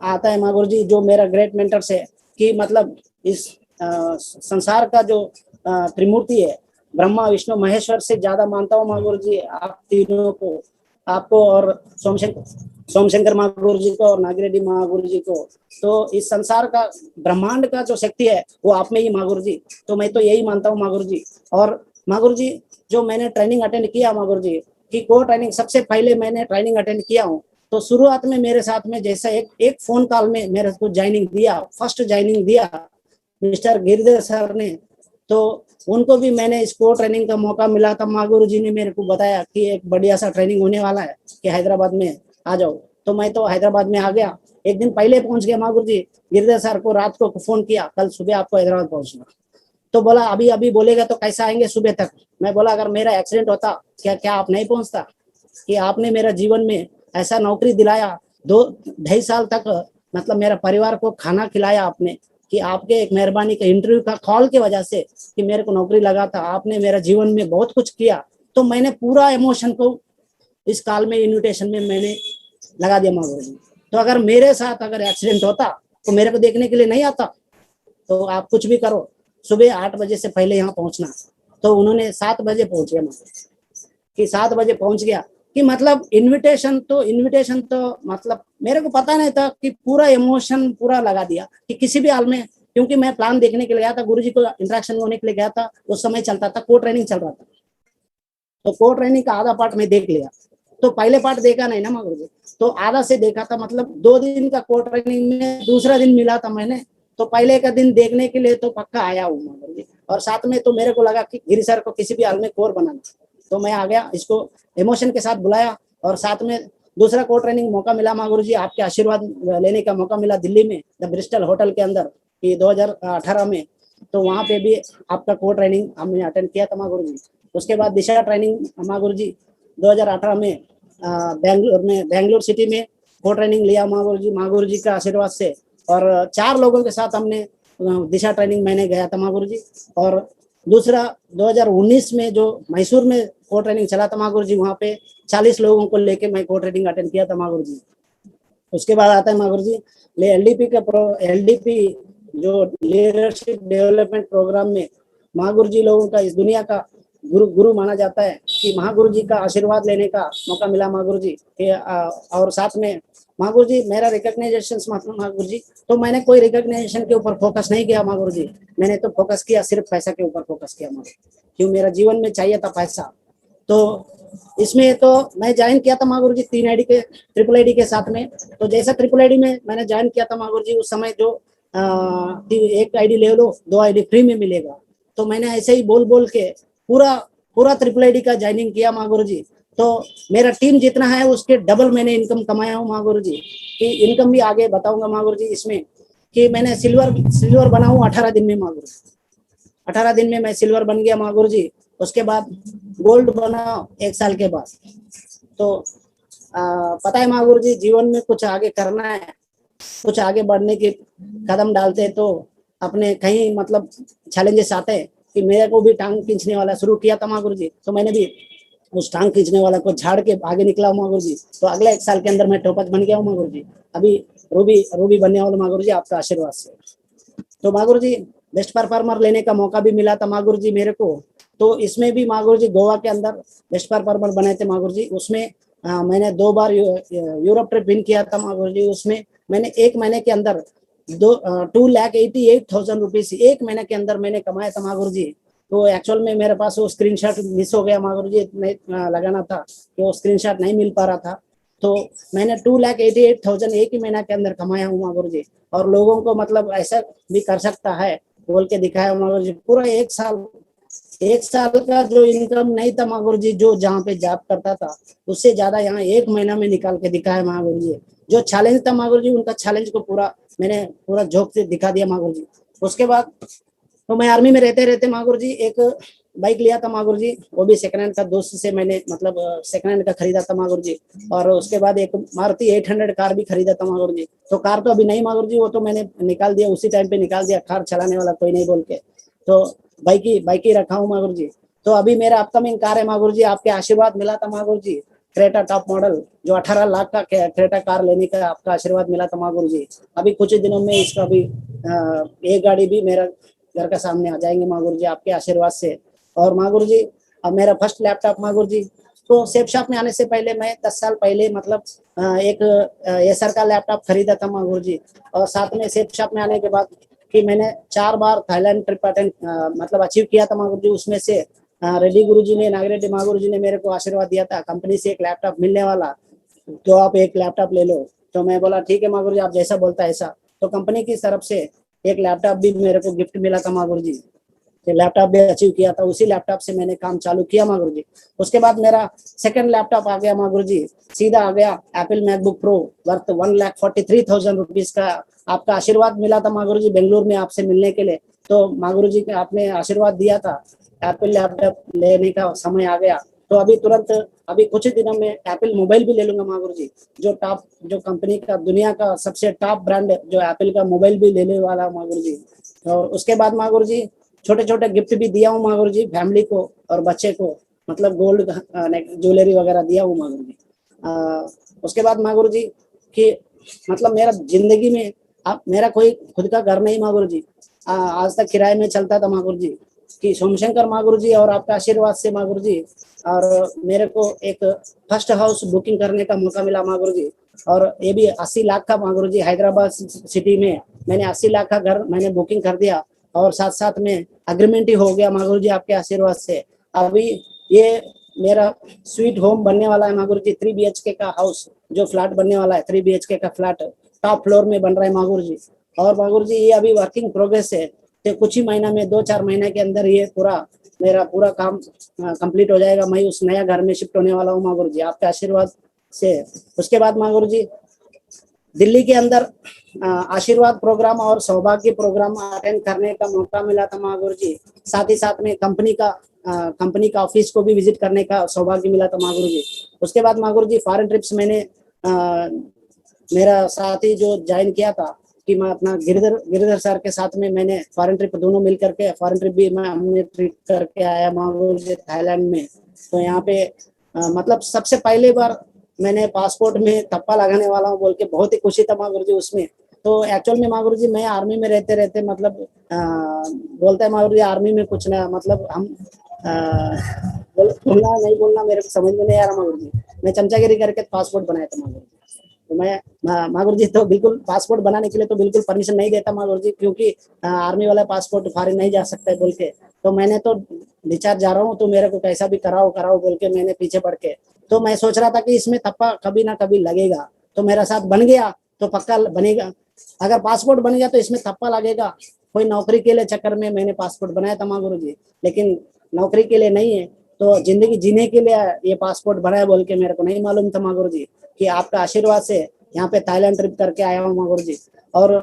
[SPEAKER 1] आता है महागुरु जी जो मेरा ग्रेट मेंटर है कि मतलब इस संसार का जो त्रिमूर्ति है ब्रह्मा विष्णु महेश्वर से ज्यादा मानता हूँ महागुरु जी आप तीनों को, आपको और सोमशंकर महागुरु जी को और नागिरेड्डी महागुरु जी को। तो इस संसार का ब्रह्मांड का जो शक्ति है वो आप में ही महागुरु जी। तो मैं तो यही मानता हूँ महागुरु जी। और महागुरु जी जो मैंने ट्रेनिंग अटेंड किया महागुरु जी की को ट्रेनिंग सबसे पहले मैंने ट्रेनिंग अटेंड किया हूँ। तो शुरुआत में मेरे साथ में जैसा एक फोन कॉल में मेरे को ज्वाइनिंग दिया, फर्स्ट ज्वाइनिंग दिया मिस्टर गिरधर सर ने। तो उनको भी मैंने इसको ट्रेनिंग का मौका मिला था, महागुरु जी ने मेरे को बताया कि एक बढ़िया सा ट्रेनिंग होने वाला है कि हैदराबाद में आ जाओ। तो मैं तो हैदराबाद में आ गया, एक दिन पहले पहुंच गया महागुरु जी। गिरधर सर को रात को फोन किया कल सुबह आपको हैदराबाद पहुंचना। तो बोला अभी अभी बोलेगा तो कैसा आएंगे सुबह तक। मैं बोला अगर मेरा एक्सीडेंट होता क्या आप नहीं पहुंचता, कि आपने मेरा जीवन में ऐसा नौकरी दिलाया 2-2.5 साल तक मतलब मेरा परिवार को खाना खिलाया आपने, कि आपके एक मेहरबानी का इंटरव्यू का कॉल की वजह से कि मेरे को नौकरी लगा था, आपने मेरा जीवन में बहुत कुछ किया। तो मैंने पूरा इमोशन को इस कॉल में इन्विटेशन में मैंने लगा दिया महागुरु जी। तो अगर मेरे साथ अगर एक्सीडेंट होता तो मेरे को देखने के लिए नहीं आता। तो आप कुछ भी करो सुबह 8 बजे से पहले यहाँ पहुंचना। तो उन्होंने 7 बजे पहुंच गया कि 7 बजे पहुंच गया कि मतलब इनविटेशन तो मतलब मेरे को पता नहीं था कि पूरा इमोशन पूरा लगा दिया कि किसी भी हाल में, क्योंकि मैं प्लान देखने के लिए गया था, गुरुजी को इंटरेक्शन होने के लिए गया था। उस समय चलता था को ट्रेनिंग चल रहा था, तो को ट्रेनिंग का आधा पार्ट मैं देख लिया। तो पहले पार्ट देखा नहीं ना माँ गुरुजी, तो आधा से देखा था। मतलब 2 दिन का को ट्रेनिंग में दूसरा दिन मिला था मैंने, तो पहले का दिन देखने के लिए तो पक्का आया हूँ माँ गुरुजी। और साथ में तो मेरे को लगा कि गिरी सर को किसी भी हाल में कोर बनाना, तो मैं आ गया, इसको इमोशन के साथ बुलाया। और साथ में दूसरा को ट्रेनिंग मौका मिला माँ गुरुजी, आपके आशीर्वाद लेने का मौका मिला दिल्ली में द ब्रिस्टल होटल के अंदर कि 2018 में। तो वहाँ पे भी आपका को ट्रेनिंग हमने अटेंड किया था माँ गुरुजी। उसके बाद दिशा ट्रेनिंग माँ गुरुजी 2018 में बेंगलुरु सिटी में को ट्रेनिंग लिया माँ गुरुजी का आशीर्वाद से। और 4 लोगों के साथ हमने दिशा ट्रेनिंग मैंने गया था माँ गुरुजी। और दूसरा 2019 में जो मैसूर में को ट्रेनिंग चला था माँ गुरुजी, वहाँ पे 40 लोगों को लेके मैं को ट्रेनिंग अटेंड किया था माँ गुरुजी। उसके बाद आता है माँ गुरुजी एलडीपी जो लीडरशिप डेवलपमेंट प्रोग्राम में माँ गुरुजी लोगों का इस दुनिया का गुरु माना जाता है कि महागुरु जी का आशीर्वाद लेने का मौका मिला माँ गुरुजी के। और साथ में माँ गुरुजी मेरा रिकॉग्नाइजेशन माँ गुरुजी, तो मैंने कोई रिकॉग्नाइजेशन के ऊपर फोकस नहीं किया माँ गुरुजी, मैंने तो फोकस किया सिर्फ पैसा के ऊपर फोकस किया माँ गुरुजी, क्यों मेरा जीवन में चाहिए था पैसा। तो इसमें तो मैं ज्वाइन किया था माँ गुरुजी 3 आईडी के ट्रिपल आईडी के साथ में। तो जैसा ट्रिपल आईडी में मैंने ज्वाइन किया था माँ गुरुजी, उस समय जो 1 आईडी ले लो 2 आईडी फ्री में मिलेगा, तो मैंने ऐसे ही बोल बोल के पूरा ट्रिपल आईडी का ज्वाइनिंग किया माँ गुरुजी। तो मेरा टीम जितना है उसके डबल मैंने इनकम कमाया हूँ माँ गुरुजी की। इनकम भी आगे बताऊंगा माँ गुरुजी इसमें कि मैंने सिल्वर बना हूँ 18 दिन में माँ गुरुजी। 18 दिन में मैं सिल्वर बन गया माँ गुरुजी। उसके बाद गोल्ड बना 1 साल के बाद। तो पता है माँ गुरुजी, जीवन में कुछ आगे करना है, कुछ आगे बढ़ने के कदम डालते तो अपने कहीं मतलब चैलेंजेस आते हैं कि मेरे को भी टांग खींचने वाला शुरू किया था माँ गुरुजी, तो मैंने भी उस टांग खींचने वाला को झाड़ के आगे निकला माँ गुरुजी। तो अगले 1 साल के अंदर मैं टोपच बन गया हूँ माँ गुरुजी, अभी रूबी बनने वाला माँ गुरुजी आपका आशीर्वाद से। तो माँ गुरुजी बेस्ट परफॉर्मर लेने का मौका भी मिला था माँ गुरुजी मेरे को। तो इसमें भी माँ गुरुजी गोवा के अंदर बेस्ट परफॉर्मर बने थे माँ गुरुजी। उसमें मैंने 2 बार यूरोप ट्रिप विन किया था माँ गुरुजी। उसमें मैंने 1 महीने के अंदर 2,88,000 रुपीज 1 महीने के अंदर मैंने कमाया था माँ गुरुजी। तो एक्चुअल में मेरे पास वो स्क्रीनशॉट मिस हो गया माँ गुरुजी, लगाना था कि वो स्क्रीनशॉट नहीं मिल पा रहा था। तो मैंने 2,88,000 एक ही महीना के अंदर कमाया हूँ माँ गुरुजी। और लोगों को मतलब ऐसा भी कर सकता है बोल के दिखाया माँ गुरुजी। पूरा 1 साल का जो इनकम नहीं था माँ गुरुजी, जो जहाँ पे जॉब करता था उससे ज्यादा यहाँ 1 महीना में निकाल के दिखाया माँ गुरुजी। जो चैलेंज था माँ गुरुजी, उनका चैलेंज को मैंने पूरा झोंक से दिखा दिया माँ गुरुजी। उसके बाद तो मैं आर्मी में रहते माँ गुरुजी एक बाइक लिया था माँ गुरुजी, वो भी सेकंड हैंड का दोस्त से मैंने मतलब सेकंड हैंड का खरीदा था माँ गुरुजी। और उसके बाद एक मारुति 800 कार भी खरीदा था माँ गुरुजी। तो कार तो अभी नहीं माँ गुरुजी, वो तो मैंने निकाल दिया, उसी टाइम पे निकाल दिया, कार चलाने वाला कोई नहीं बोल के। तो बाइक ही रखा हूँ माँ गुरुजी। तो अभी मेरा अपकमिंग कार है माँ गुरुजी, आपके आशीर्वाद मिला था माँ गुरुजी, क्रेटा टॉप मॉडल जो 18 लाख का क्रेटा कार लेने का आपका आशीर्वाद मिला था माँ गुरुजी। अभी कुछ दिनों में इसका भी एक गाड़ी भी मेरा घर का सामने आ जाएंगे माँ गुरुजी आपके आशीर्वाद से। और माँ गुरुजी अब मेरा फर्स्ट लैपटॉप माँ गुरुजी, तो सेफ शॉप में आने से पहले मैं 10 साल पहले मतलब एक एसर का लैपटॉप खरीदा था माँ गुरुजी। और साथ में सेफ शॉप में आने के बाद कि मैंने 4 बार थाईलैंड ट्रिप अटेंड मतलब अचीव किया था माँ गुरुजी। उसमें से रेड्डी गुरुजी ने, नागरेड्डी माँ गुरुजी ने मेरे को आशीर्वाद दिया था कंपनी से एक लैपटॉप मिलने वाला, तो आप एक लैपटॉप ले लो। तो मैं बोला ठीक है माँ गुरुजी, आप जैसा बोलता है ऐसा। तो कंपनी की तरफ से एक लैपटॉप भी मेरे को गिफ्ट मिला था माँ गुरुजी, लैपटॉप भी अचीव किया था, उसी लैपटॉप से मैंने काम चालू किया माँ गुरुजी। उसके बाद मेरा सेकंड लैपटॉप आ गया माँ गुरुजी, सीधा आ गया Apple MacBook pro worth 1,43,000 rupees का। आपका आशीर्वाद मिला था माँ गुरुजी बेंगलुरु में आपसे मिलने के लिए, तो माँ गुरुजी के आपने आशीर्वाद दिया था, एप्पल लैपटॉप लेने का समय आ गया। तो अभी तुरंत अभी कुछ दिनों में एप्पल मोबाइल भी ले लूंगा माँ गुरुजी, जो कंपनी का दुनिया का सबसे टॉप ब्रांड जो एप्पल का मोबाइल भी लेने वाला माँ गुरुजी। और उसके बाद माँ गुरुजी छोटे छोटे गिफ्ट भी दिया हूँ माँ गुरुजी फैमिली को और बच्चे को, मतलब गोल्ड ज्वेलरी वगैरह दिया हूँ माँ गुरुजी। उसके बाद माँ गुरुजी कि मतलब मेरा जिंदगी में अब मेरा कोई खुद का घर नहीं माँ गुरुजी, आज तक किराए में चलता था माँ गुरुजी। कि सोमशंकर माँ गुरु जी और आपका आशीर्वाद से माँ गुरु जी, और मेरे को एक फर्स्ट हाउस बुकिंग करने का मौका मिला माँ गुरु जी। और ये भी 80 लाख का माँ गुरु जी, हैदराबाद सिटी में मैंने 80 लाख का घर मैंने बुकिंग कर दिया, और साथ साथ में अग्रीमेंट ही हो गया माँ गुरु जी आपके आशीर्वाद से। अभी ये मेरा स्वीट होम बनने वाला है माँ गुरु जी, 3 BHK का हाउस जो फ्लैट बनने वाला है, 3 BHK का फ्लैट टॉप फ्लोर में बन रहा है माँ गुरु जी। और माँ गुरु जी ये अभी वर्किंग प्रोग्रेस है, तो कुछ ही महीना में 2-4 महीने के अंदर ये मेरा पूरा काम कंप्लीट हो जाएगा। मैं उस नया घर में शिफ्ट होने वाला हूँ माँ गुरु जी आपके आशीर्वाद से। उसके बाद माँ गुरु जी दिल्ली के अंदर आशीर्वाद प्रोग्राम और सौभाग्य प्रोग्राम अटेंड करने का मौका मिला था माँ गुरु जी। साथ ही साथ में कंपनी का ऑफिस को भी विजिट करने का सौभाग्य मिला था माँ गुरु जी। उसके बाद माँ गुरु जी फॉरेन ट्रिप्स मैंने मेरा साथी जो ज्वाइन किया था कि मैं अपना गिरधर सर के साथ में मैंने फॉरेन ट्रिप दोनों मिल करके फॉरेन ट्रिप भी मैं हमने ट्रिप करके आया माँ गुरु जी थाईलैंड में। तो यहाँ पे मतलब सबसे पहले बार मैंने पासपोर्ट में टप्पा लगाने वाला हूँ बोल के बहुत ही खुशी था माँ गुरु जी उसमें। तो एक्चुअल में माँ गुरु जी मैं आर्मी में रहते रहते मतलब बोलते हैं माँ गुरु जी आर्मी में कुछ ना मतलब हम बोलना नहीं बोलना मेरे को समझ में नहीं आ रहा माँ गुरु जी। मैं चमचागिरी करके पासपोर्ट बनाया था माँ गुरु जी। तो मैं माँ गुरु जी तो बिल्कुल पासपोर्ट बनाने के लिए तो बिल्कुल परमिशन नहीं देता माँ गुरु जी, क्योंकि आर्मी वाला पासपोर्ट फॉरेन नहीं जा सकता है बोल के। तो मैंने तो डिस्चार्ज जा रहा हूँ तो मेरे को कैसा भी कराओ कराओ बोल के मैंने पीछे पड़ के, तो मैं सोच रहा था कि इसमें थप्पा कभी ना कभी लगेगा। तो मेरा साथ बन गया तो पक्का बनेगा, अगर पासपोर्ट बन गया तो इसमें थप्पा लगेगा। कोई नौकरी के लिए चक्कर में मैंने पासपोर्ट बनाया था माँ गुरु जी, लेकिन नौकरी के लिए नहीं है, तो जिंदगी जीने के लिए ये पासपोर्ट बनाया बोल के मेरे को नहीं मालूम था माँ गुरु जी कि आपका आशीर्वाद से यहाँ पे थाईलैंड ट्रिप करके आया हूँ माँ गुरु जी। और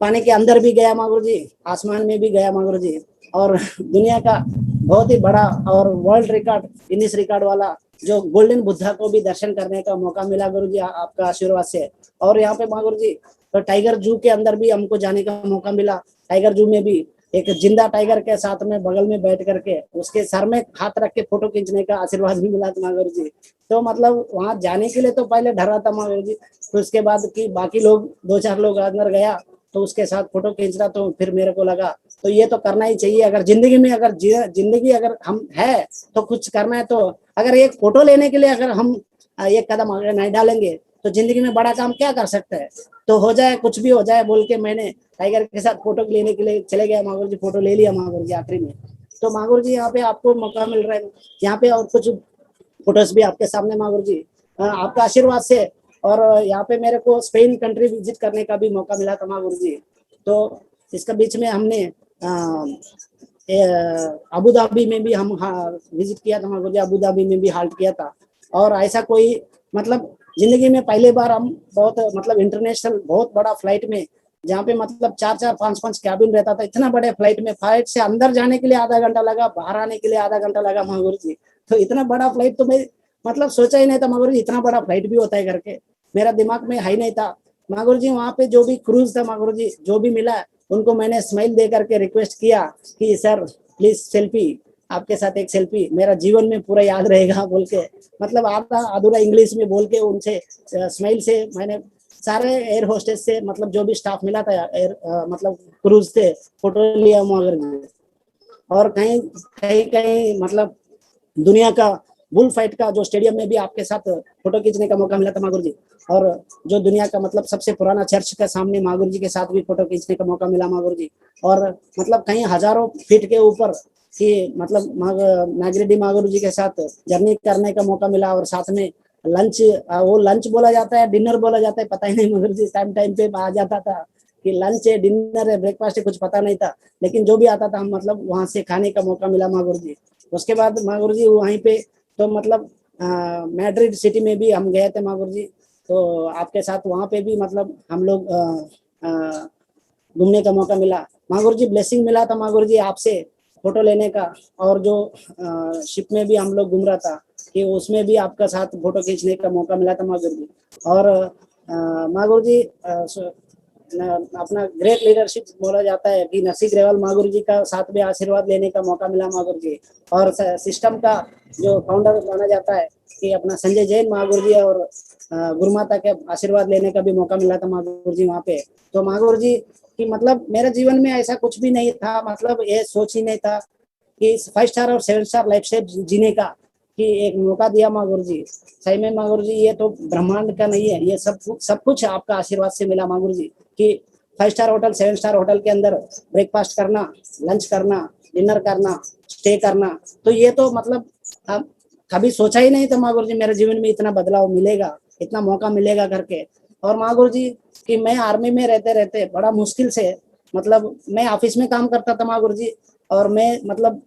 [SPEAKER 1] पानी के अंदर भी गया माँ गुरु जी, आसमान में भी गया माँ गुरु जी, और दुनिया का बहुत ही बड़ा और वर्ल्ड रिकॉर्ड गिनीज रिकॉर्ड वाला जो गोल्डन बुद्धा को भी दर्शन करने का मौका मिला गुरु जी आपका आशीर्वाद से। और यहाँ पे माँ गुरु जी तो टाइगर जू के अंदर भी हमको जाने का मौका मिला। टाइगर जू में भी एक जिंदा टाइगर के साथ में बगल में बैठ करके उसके सर में हाथ रख के फोटो खींचने का आशीर्वाद भी मिला था माँ गुरु जी। तो मतलब वहां जाने के लिए तो पहले डर रहा था माँ गुरु जी, तो उसके बाद कि बाकी लोग 2-4 लोग अंदर गया तो उसके साथ फोटो खींच रहा, तो फिर मेरे को लगा तो ये तो करना ही चाहिए अगर जिंदगी में, अगर जिंदगी अगर हम है तो कुछ करना है। तो अगर एक फोटो लेने के लिए अगर हम एक कदम आगे नहीं डालेंगे तो जिंदगी में बड़ा काम क्या कर सकते हैं, तो हो जाए कुछ भी हो जाए बोल के मैंने टाइगर के साथ फोटो लेने के लिए चले गया माँ गुरु जी। फोटो ले लिया माँ गुरु जी आखिरी में। तो माँ गुरु जी यहाँ पे आपको मौका मिल रहा है यहाँ पे, और कुछ फोटोज भी आपके सामने माँ गुरु जी आपका आशीर्वाद से। और यहाँ पे मेरे को स्पेन कंट्री विजिट करने का भी मौका मिला था माँ गुरु जी। तो इसका बीच में हमने अबू धाबी में भी हम विजिट किया था माँ गुरु जी, अबू धाबी में भी हाल्ट किया था। और ऐसा कोई मतलब जिंदगी में पहले बार हम बहुत मतलब इंटरनेशनल बहुत बड़ा फ्लाइट में, जहाँ पे मतलब 4-4 5-5 कैबिन रहता था, इतना बड़े फ्लाइट में फ्लाइट से अंदर जाने के लिए आधा घंटा लगा, बाहर आने के लिए आधा घंटा लगा माँ गुरु जी। तो इतना बड़ा फ्लाइट तो मैं मतलब सोचा ही नहीं था माँ गुरु जी इतना बड़ा फ्लाइट भी होता है करके, मेरा दिमाग में है ही नहीं था माँ गुरु जी। वहाँ पे जो भी क्रूज था माँ गुरु जी, जो भी मिला उनको मैंने स्माइल दे करके रिक्वेस्ट किया कि सर प्लीज सेल्फी, आपके साथ एक सेल्फी मेरा जीवन में पूरा याद रहेगा बोल के, मतलब आधा अधूरा इंग्लिश में बोल के उनसे स्माइल से मैंने सारे एयर होस्टेस से मतलब जो भी स्टाफ मिला था एयर मतलब क्रूज से फोटो लिया मगर। और कहीं कहीं कहीं मतलब दुनिया का बुल फाइट का जो स्टेडियम में भी आपके साथ फोटो खींचने का मौका मिला था माँ गुरु जी। और जो दुनिया का मतलब सबसे पुराना चर्च के सामने माँ गुरु जी के साथ भी फोटो खींचने का मौका मिला माँ गुरु जी। और मतलब कहीं हजारों फीट के ऊपर कि मतलब नागरेड्डी माँ गुरु जी के साथ जर्नी करने का मौका मिला। और साथ में लंच, वो लंच बोला जाता है डिनर बोला जाता है पता ही नहीं मगर जी, टाइम टाइम पे आ जाता था कि लंच है डिनर है ब्रेकफास्ट है कुछ पता नहीं था, लेकिन जो भी आता था हम मतलब वहां से खाने का मौका मिला माँ गुरु जी। उसके बाद माँ गुरु जी वहीं पे तो मतलब मैड्रिड सिटी में भी हम गए थे माँ गुरु जी, तो आपके साथ वहाँ पे भी मतलब हम लोग घूमने का मौका मिला माँ गुरु जी। ब्लेसिंग मिला था माँ गुरु जी आपसे फोटो लेने का। और जो शिप में भी हम लोग घूम रहा था कि उसमें भी आपका साथ फोटो खींचने का मौका मिला था माँ गुरु जी। और माँ गुरु जी अपना ग्रेट लीडरशिप बोला जाता है कि नरसिंह ग्रेवाल माँ गुरु जी का साथ में आशीर्वाद लेने का मौका मिला माँ गुरु जी। और सिस्टम का जो फाउंडर माना जाता है कि अपना संजय जैन माँ गुरु जी और गुरु माता के आशीर्वाद लेने का भी मौका मिला था माँ गुरु जी वहाँ पे। तो माँ गुरु जी कि मतलब मेरे जीवन में ऐसा कुछ भी नहीं था, मतलब ये सोच ही नहीं था कि 5 स्टार और 7 स्टार लाइफ स्टाइल जीने का कि एक मौका दिया माँ गुरु जी। सही में माँ गुरु जी ये तो ब्रह्मांड का नहीं है, ये सब कुछ आपका आशीर्वाद से मिला माँ गुरु जी कि 5 स्टार होटल 7 स्टार होटल के अंदर ब्रेकफास्ट करना, लंच करना, डिनर करना, स्टे करना, तो ये तो मतलब अब कभी सोचा ही नहीं था माँ गुरु जी मेरे जीवन में इतना बदलाव मिलेगा, इतना मौका मिलेगा करके। और माँ गुरु जी कि मैं आर्मी में रहते रहते बड़ा मुश्किल से मतलब मैं ऑफिस में काम करता था माँ गुरु जी, और मैं मतलब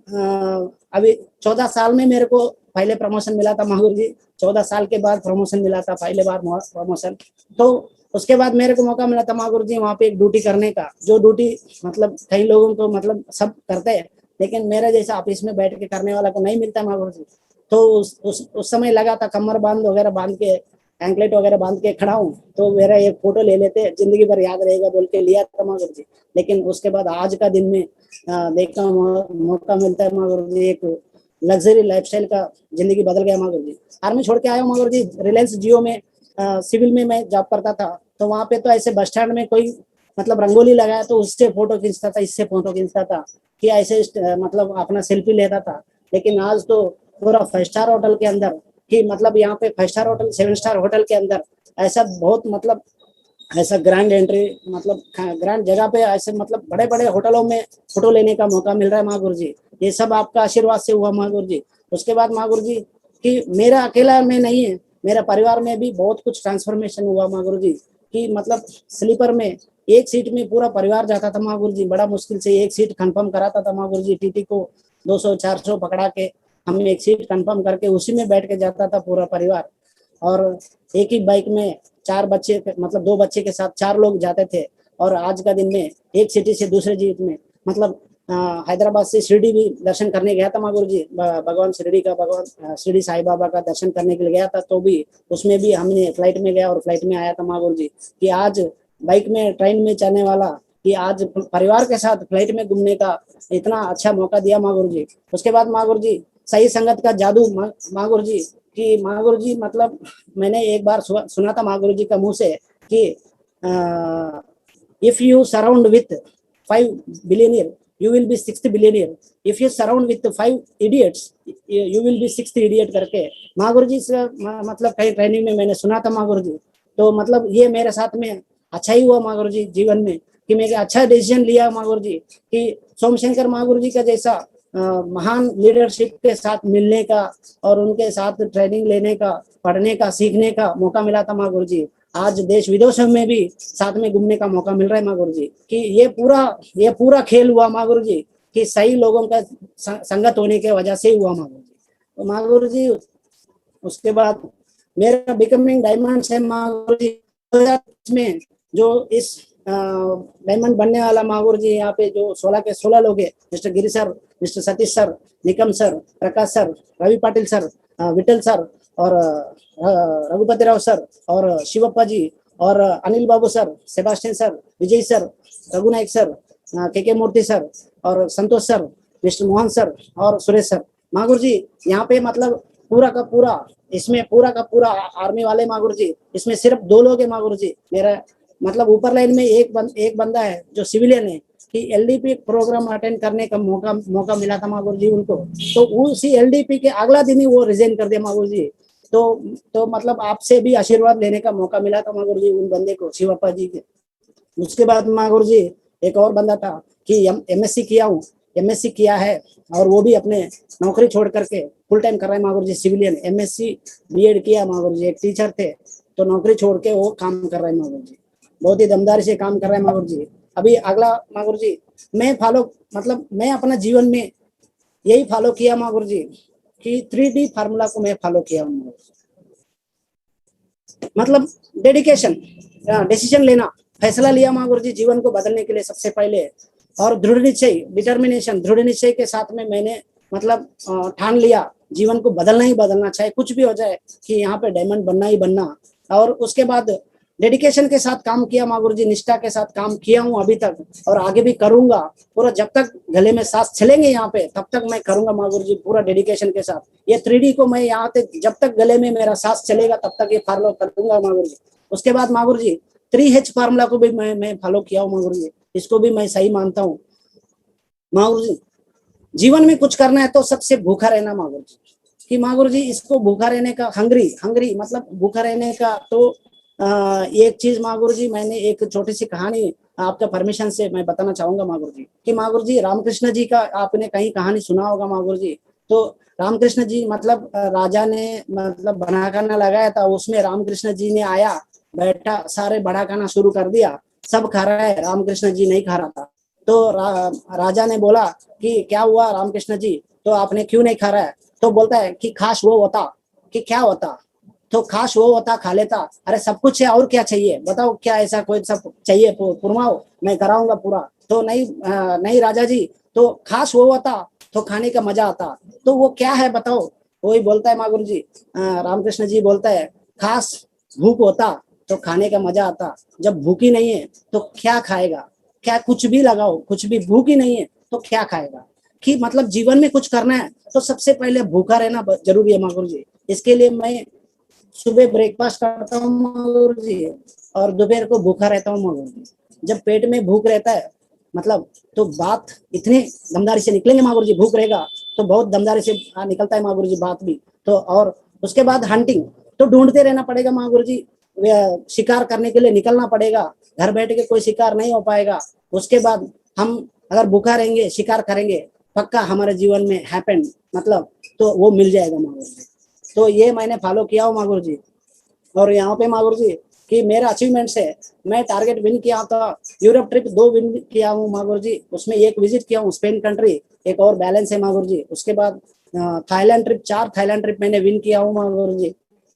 [SPEAKER 1] अभी 14 साल में मेरे को पहले प्रमोशन मिला था माँ गुरु जी। 14 साल के बाद प्रमोशन मिला था, पहले बार प्रमोशन। तो उसके बाद मेरे को मौका मिला था माँ गुरु जी वहाँ पे एक ड्यूटी करने का, जो ड्यूटी मतलब कई लोगों को मतलब सब करते हैं, लेकिन मेरे जैसा ऑफिस में बैठ के करने वाला को नहीं मिलता माँ गुरु जी। तो उस समय लगा था कमर बांध वगैरह बांध के, एंकलेट वगैरह बांध के खड़ा हूँ, तो मेरा एक फोटो ले लेते, जिंदगी भर याद रहेगा बोल के लिया था माँ गुरु जी। लेकिन उसके बाद आज का दिन में देखा मौका मिलता है माँ गुरु जी, एक लग्जरी लाइफस्टाइल का जिंदगी बदल गया माँ गुरु जी। आर्मी छोड़ के आया हूँ माँ गुरु जी, रिलायंस जियो में सिविल में मैं जॉब करता था, तो वहाँ पे तो ऐसे बस स्टैंड में कोई मतलब रंगोली लगाया तो उससे फोटो खींचता था, इससे फोटो खींचता था कि ऐसे मतलब अपना सेल्फी लेता था। लेकिन आज तो पूरा 5 स्टार होटल के अंदर कि मतलब यहाँ पे 5 स्टार होटल 7 स्टार होटल के अंदर ऐसा बहुत मतलब ऐसा ग्रैंड एंट्री मतलब ग्रैंड जगह पे ऐसे मतलब बड़े बड़े होटलों में फोटो लेने का मौका मिल रहा है माँ गुरु जी। ये सब आपका आशीर्वाद से हुआ माँ गुरु जी। उसके बाद माँ गुरु जी कि मेरा अकेला में नहीं है, मेरा परिवार में भी बहुत कुछ ट्रांसफॉर्मेशन हुआ माँ गुरु जी कि मतलब स्लीपर में एक सीट में पूरा परिवार जाता था माँ गुरु जी, बड़ा मुश्किल से एक सीट कंफर्म कराता था माँ गुरु जी। टीटी को 200-400 पकड़ा के हम एक सीट कंफर्म करके उसी में बैठ के जाता था पूरा परिवार। और एक ही बाइक में 4 बच्चे मतलब 2 बच्चे के साथ 4 लोग जाते थे। और आज का दिन में एक सिटी से दूसरे जीत में मतलब हैदराबाद से शिरडी भी दर्शन करने गया था माँ गुरु जी, भगवान शिरडी का, भगवान शिरडी साई बाबा का दर्शन करने के लिए गया था, तो भी उसमें भी हमने फ्लाइट में गया और फ्लाइट में आया था माँ गुरु जी। कि आज बाइक में ट्रेन में चलने वाला कि आज परिवार के साथ फ्लाइट में घूमने का इतना अच्छा मौका दिया माँ गुरु जी। उसके बाद माँ गुरु जी सही संगत का जादू माँ गुरु जी कि माँ गुरु जी मतलब मैंने एक बार सुना था माँ गुरु जी का मुंह से कि if you surround with 5 billionaire you will be 6th billionaire, if you surround with 5 idiots you will be 6th idiot करके माँ गुरु जी से मतलब कई ट्रेनिंग में मैंने सुना था माँ गुरु जी। तो मतलब ये मेरे साथ में अच्छा ही हुआ माँ गुरु जी जीवन में कि मैं अच्छा डिसीजन लिया माँ गुरु जी कि सोमशंकर माँ गुरु जी का जैसा महान लीडरशिप के साथ मिलने का और उनके साथ ट्रेनिंग लेने का, पढ़ने का, सीखने का मौका मिला था माँ गुरु जी। आज देश विदेशों में भी साथ में घूमने का मौका मिल रहा है माँ गुरु जी कि ये पूरा खेल हुआ माँ गुरु जी कि सही लोगों का संगत होने के वजह से हुआ माँ गुरु जी। तो माँ गुरु जी उसके बाद मेरा बिकमिंग डायमंड है माँ गुरु जी 2020 में जो इस डायमंड बनने वाला माँ गुरु जी यहाँ पे जो 16 के 16 लोग हैं, Mr Giri sir, Mr Satish sir, Nikam sir, Prakash sir, Ravi Patil sir, Vithal sir और रघुपति राव सर और शिवप्पा जी और Anil Babu sir, Sebastian sir, Vijay sir, Raghunayak sir, K Murthy sir और Santosh sir, Mr Mohan sir और सुरेश सर। माँ गुरु जी यहाँ पे मतलब पूरा का पूरा इसमें पूरा का पूरा आर्मी वाले माँ गुरु जी, इसमें सिर्फ 2 लोग है माँ गुरु जी। मेरा मतलब ऊपर लाइन में एक बंदा है जो सिविलियन है कि एलडीपी प्रोग्राम अटेंड करने का मौका मिला था माँ गुरु जी उनको, तो उसी एलडीपी के अगला दिन ही वो रिजाइन कर दिया माँ गुरु जी। तो मतलब आपसे भी आशीर्वाद लेने का मौका मिला था माँ गुरु जी उन बंदे को, शिवप्पा जी के। उसके बाद माँ गुरु जी एक और बंदा था कि एमएससी किया हूँ, एमएससी किया है और वो भी अपने नौकरी छोड़ करके फुल टाइम कर रहे हैं माँ गुरु जी, सिविलियन एमएससी बीएड किया माँ गुरु जी, एक टीचर थे तो नौकरी छोड़ के वो काम कर रहे हैं माँ गुरु जी, बहुत ही दमदारी से काम कर रहे हैं माँ गुरु जी। अभी अगला माँ गुरु जी मैं अपना जीवन में यही फॉलो किया माँ गुरु जी कि 3D फार्मूला को मैं फॉलो किया हूँ। मतलब डेडिकेशन, डिसीजन लेना, फैसला लिया माँ गुरु जी जीवन को बदलने के लिए सबसे पहले, और दृढ़ निश्चय, डिटर्मिनेशन, दृढ़ निश्चय के साथ में मैंने मतलब ठान लिया जीवन को बदलना ही बदलना, चाहे कुछ भी हो जाए कि यहाँ पे डायमंड बनना ही बनना। और उसके बाद डेडिकेशन के साथ काम किया माँ गुरु जी, निष्ठा के साथ काम किया हूँ अभी तक और आगे भी करूंगा पूरा, जब तक गले में सांस चलेंगे यहाँ पे तब तक मैं करूंगा माँ गुरु जी पूरा डेडिकेशन के साथ। ये 3D को मैं यहाँ तक जब तक गले में मेरा सांस चलेगा तब तक ये फॉलो करूंगा माँ गुरु जी। उसके बाद माँ गुरु जी 3H फार्मूला को भी मैं फॉलो किया हूँ माँ गुरु जी, इसको भी मैं सही मानता हूँ माँ गुरु जी। जीवन में कुछ करना है तो सबसे भूखा रहना माँ गुरु जी, कि माँ गुरु जी इसको भूखा रहने का, हंग्री हंग्री मतलब भूखा रहने का। तो एक चीज माँ गुरु जी, मैंने एक छोटी सी कहानी आपका परमिशन से मैं बताना चाहूंगा माँ गुरु जी, कि माँ गुरु जी रामकृष्ण जी का आपने कहीं कहानी सुना होगा माँ गुरु जी। तो रामकृष्ण जी मतलब राजा ने मतलब बना खाना लगाया था, उसमें रामकृष्ण जी ने आया, बैठा, सारे बड़ा खाना शुरू कर दिया, सब खा रहा है, रामकृष्ण जी नहीं खा रहा था। तो राजा ने बोला कि क्या हुआ रामकृष्ण जी, तो आपने क्यों नहीं खा रहा है? तो बोलता है कि खास वो होता, कि क्या होता? तो खास वो होता, खा लेता। अरे सब कुछ है, और क्या चाहिए बताओ, क्या ऐसा कोई सब चाहिए पुरमाओ, मैं कराऊंगा पूरा। तो नहीं नहीं राजा जी, तो खास वो होता तो खाने का मजा आता। तो वो क्या है बताओ? वही बोलता है माँ गुरु जी, रामकृष्ण जी बोलता है, खास भूख होता तो खाने का मजा आता, जब भूखी नहीं है तो क्या खाएगा? क्या कुछ भी लगाओ, कुछ भी, भूख ही नहीं है तो क्या खाएगा? कि मतलब जीवन में कुछ करना है तो सबसे पहले भूखा रहना जरूरी है माँ गुरु जी। इसके लिए मैं सुबह ब्रेकफास्ट करता हूँ माँ गुरु जी, और दोपहर को भूखा रहता हूँ माँ गुरु जी। जब पेट में भूख रहता है मतलब, तो बात इतनी दमदारी से निकलेंगे माँ गुरु जी, भूख रहेगा तो बहुत दमदारी से निकलता है माँ गुरु जी बात भी। तो और उसके बाद हंटिंग, तो ढूंढते रहना पड़ेगा माँ गुरु जी, शिकार करने के लिए निकलना पड़ेगा, घर बैठ के कोई शिकार नहीं हो पाएगा। उसके बाद हम अगर भूखा रहेंगे, शिकार करेंगे, पक्का हमारे जीवन में हैपन मतलब तो वो मिल जाएगा माँ गुरु जी। तो ये मैंने फॉलो किया हूँ माँ गुरु जी। और यहाँ पे माँ गुरु जी कि मेरा अचीवमेंट्स है, मैं टारगेट विन किया था, यूरोप ट्रिप 2 विन किया हूँ माँ गुरु जी, उसमें एक विजिट किया हूँ स्पेन कंट्री, एक और बैलेंस है माँ गुरु जी। उसके बाद थाईलैंड ट्रिप, 4 थाईलैंड ट्रिप मैंने विन किया हूँ माँ गुरु जी,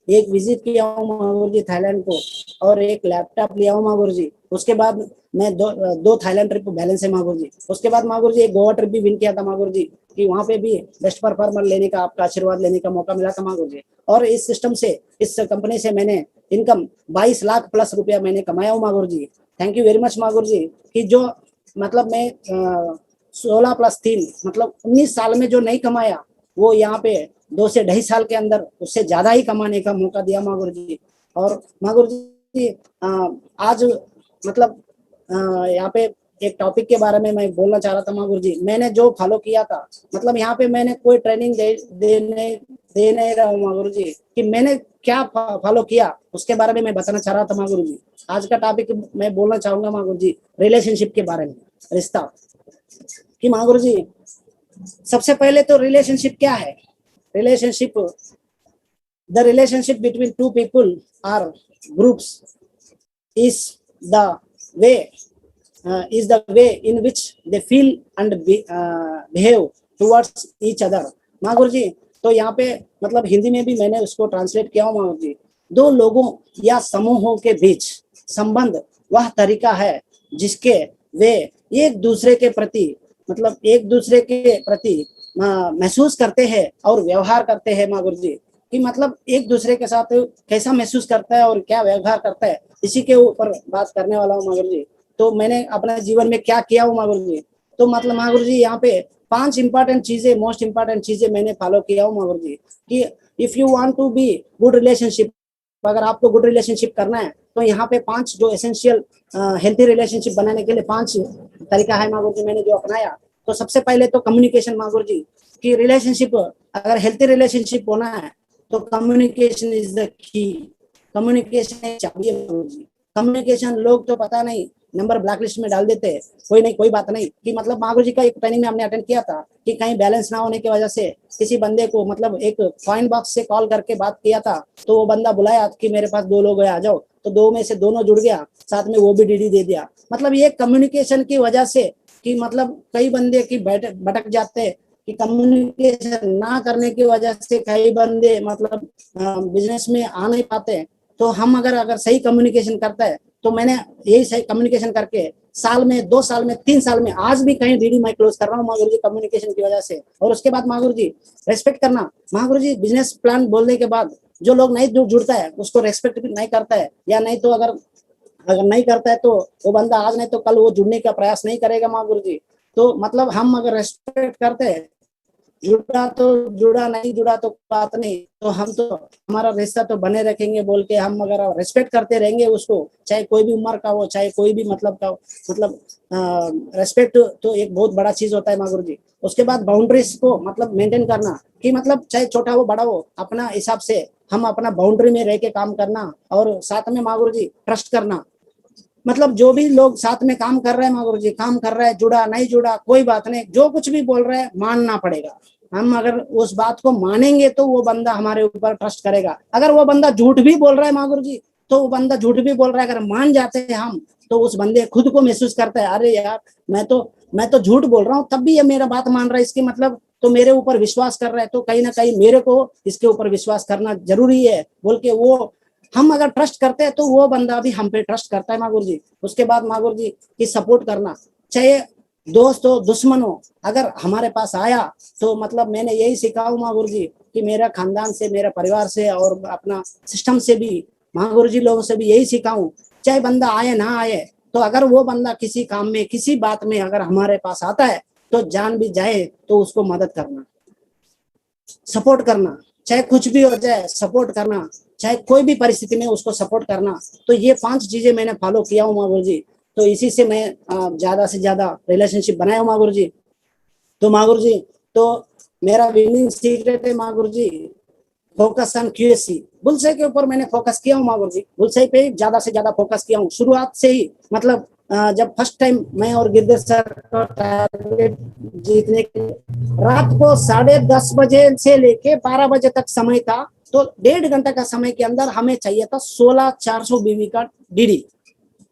[SPEAKER 1] एक विजिट किया हूँ माँ गुरु जी थाईलैंड को, और एक लैपटॉप लिया हूँ माँ गुरु जी। उसके बाद मैं दो थाईलैंड ट्रिप बैलेंस है माँ गुरु जी। उसके बाद माँ गुरु जी एक गोवा ट्रिप भी विन किया था माँ गुरु जी, कि वहाँ पे भी बेस्ट परफॉर्मर लेने का, आपका आशीर्वाद लेने का मौका मिला था माँ गुरु जी। और इस सिस्टम से, इस कंपनी से मैंने इनकम 22 लाख प्लस रुपया मैंने कमाया हूँ माँ गुरु जी। थैंक यू वेरी मच माँ गुरु जी, कि जो मतलब मैं 16+3 मतलब 19 साल में जो नहीं कमाया, वो यहाँ पे 2 से 2.5 साल के अंदर उससे ज्यादा ही कमाने का मौका दिया माँ गुरु जी। और माँ गुरु जी आज मतलब यहाँ पे एक टॉपिक के बारे में मैं बोलना चाह रहा था माँ गुरु जी, मैंने जो फॉलो किया था, मतलब यहाँ पे मैंने कोई ट्रेनिंग दे नहीं रहा हूँ माँ गुरु जी, कि मैंने क्या फॉलो किया उसके बारे में मैं बताना चाह रहा था माँ गुरु जी। आज का टॉपिक मैं बोलना चाहूंगा माँ गुरु जी, रिलेशनशिप के बारे में, रिश्ता। कि माँ गुरु जी सबसे पहले तो रिलेशनशिप क्या है? Relationship, the relationship between two people are groups is the way is the way in which they feel and behave towards each other। माँ गुरु जी तो यहाँ पे मतलब हिंदी में भी मैंने उसको ट्रांसलेट किया हूँ माँ गुरु जी, दो लोगों या समूहों के बीच संबंध वह तरीका है जिसके वे एक दूसरे के प्रति मतलब एक दूसरे के प्रति महसूस करते हैं और व्यवहार करते हैं माँ गुरु जी। कि मतलब एक दूसरे के साथ कैसा महसूस करता है और क्या व्यवहार करता है, इसी के ऊपर बात करने वाला हूँ माँ गुरु जी। तो मैंने अपने जीवन में क्या किया हूँ माँ गुरु जी, तो मतलब माँ गुरु जी यहाँ पे 5 इंपॉर्टेंट चीजें, मोस्ट इंपॉर्टेंट चीजें मैंने फॉलो किया हूँ माँ गुरु जी। कि if you want to be good relationship, अगर आपको गुड रिलेशनशिप करना है तो यहाँ पे 5 जो एसेंशियल हेल्थी रिलेशनशिप बनाने के लिए 5 तरीका है माँ गुरु जी मैंने जो अपनाया। तो सबसे पहले तो कम्युनिकेशन माँ गुरु जी, की रिलेशनशिप अगर हेल्थी रिलेशनशिप होना है तो communication is the key. Communication चाहिए गुरु जी। कम्युनिकेशन लोग तो पता नहीं नंबर ब्लैक लिस्ट में डाल देते हैं, कोई नहीं कोई बात नहीं। कि मतलब माँ गुरु जी का एक ट्रेनिंग में हमने अटेंड किया था कि कहीं बैलेंस ना होने की वजह से किसी बंदे को मतलब एक कॉइन बॉक्स से कॉल करके बात किया था, तो वो बंदा बुलाया कि मेरे पास 2 लोग है आ जाओ, तो 2 में से दोनों जुड़ गया, साथ में वो भी डीडी दे दिया। मतलब ये कम्युनिकेशन की वजह से कि मतलब कई बंदे की भटक जाते हैं, कि कम्युनिकेशन ना करने की वजह से कई बंदे मतलब बिजनेस में आ नहीं पाते। तो हम अगर सही कम्युनिकेशन करता है, तो मैंने यही सही कम्युनिकेशन करके साल में 2 साल में 3 साल में आज भी कहीं डीडी मैं क्लोज कर रहा हूँ माँ गुरु जी, कम्युनिकेशन की वजह से। और उसके बाद माँ गुरु जी रेस्पेक्ट करना। माँ गुरु जी बिजनेस प्लान बोलने के बाद जो लोग नहीं जुड़ता है उसको रेस्पेक्ट नहीं करता है, या नहीं तो अगर नहीं करता है तो वो बंदा आज नहीं तो कल वो जुड़ने का प्रयास नहीं करेगा माँ गुरु जी। तो मतलब हम अगर रेस्पेक्ट करते हैं जुड़ा तो जुड़ा, नहीं जुड़ा तो बात नहीं, तो हम तो हमारा रिश्ता तो बने रखेंगे बोल के हम अगर रेस्पेक्ट करते रहेंगे उसको, चाहे कोई भी उम्र का हो, चाहे कोई भी मतलब का हो, मतलब रेस्पेक्ट तो एक बहुत बड़ा चीज होता है माँ गुरु जी। उसके बाद बाउंड्रीज को मतलब मेंटेन करना, कि मतलब चाहे छोटा हो बड़ा हो, अपना हिसाब से हम अपना बाउंड्री में रह के काम करना, और साथ में माँ गुरु जी ट्रस्ट करना। मतलब जो भी लोग साथ में काम कर रहे हैं माँ गुरु जी, काम कर रहा है, जुड़ा नहीं जुड़ा कोई बात नहीं, जो कुछ भी बोल रहे हैं मानना पड़ेगा। हम अगर उस बात को मानेंगे तो वो बंदा हमारे ऊपर ट्रस्ट करेगा। अगर वो बंदा झूठ भी बोल रहा है माँ गुरु जी, तो वो बंदा झूठ भी बोल रहा है, अगर मान जाते हैं हम, तो उस बंदे खुद को महसूस करता है, अरे यार मैं तो झूठ बोल रहा हूँ तब भी ये मेरा बात मान रहा है, इसकी मतलब तो मेरे ऊपर विश्वास कर रहा है, तो कहीं ना कहीं मेरे को इसके ऊपर विश्वास करना जरूरी है बोल के वो, हम अगर ट्रस्ट करते हैं तो वो बंदा भी हम पे ट्रस्ट करता है माँ गुरु जी। उसके बाद माँ गुरु जी की सपोर्ट करना, चाहे दोस्त हो दुश्मन हो, अगर हमारे पास आया तो मतलब मैंने यही सीखा हूँ माँ गुरु जी, कि मेरा खानदान से, मेरा परिवार से और अपना सिस्टम से भी, माँ गुरु जी लोगों से भी यही सीखा हूँ, चाहे बंदा आए ना आए, तो अगर वो बंदा किसी काम में किसी बात में अगर हमारे पास आता है तो जान भी जाए तो उसको मदद करना, सपोर्ट करना, चाहे कुछ भी हो जाए सपोर्ट करना, चाहे कोई भी परिस्थिति में उसको सपोर्ट करना। तो ये 5 चीजें मैंने फॉलो किया हूँ माँ गुरु जी। तो इसी से मैं ज्यादा से ज्यादा रिलेशनशिप बनाया हूँ माँ गुरु जी। तो माँ गुरु जी, तो मेरा विनिंग सीक्रेट है माँ गुरु जी, फोकस ऑन क्यूएससी, बुलसई के ऊपर मैंने फोकस किया हूँ माँ गुरु जी, बुलसई पे ज्यादा से ज्यादा फोकस किया हूँ शुरुआत से ही। मतलब जब फर्स्ट टाइम मैं और गिरधर सर का टारगेट जीतने के, रात को 10:30 बजे से लेके 12 बजे तक समय था, तो 1.5 घंटा का समय के अंदर हमें चाहिए था 16,400 बीवी का डीडी,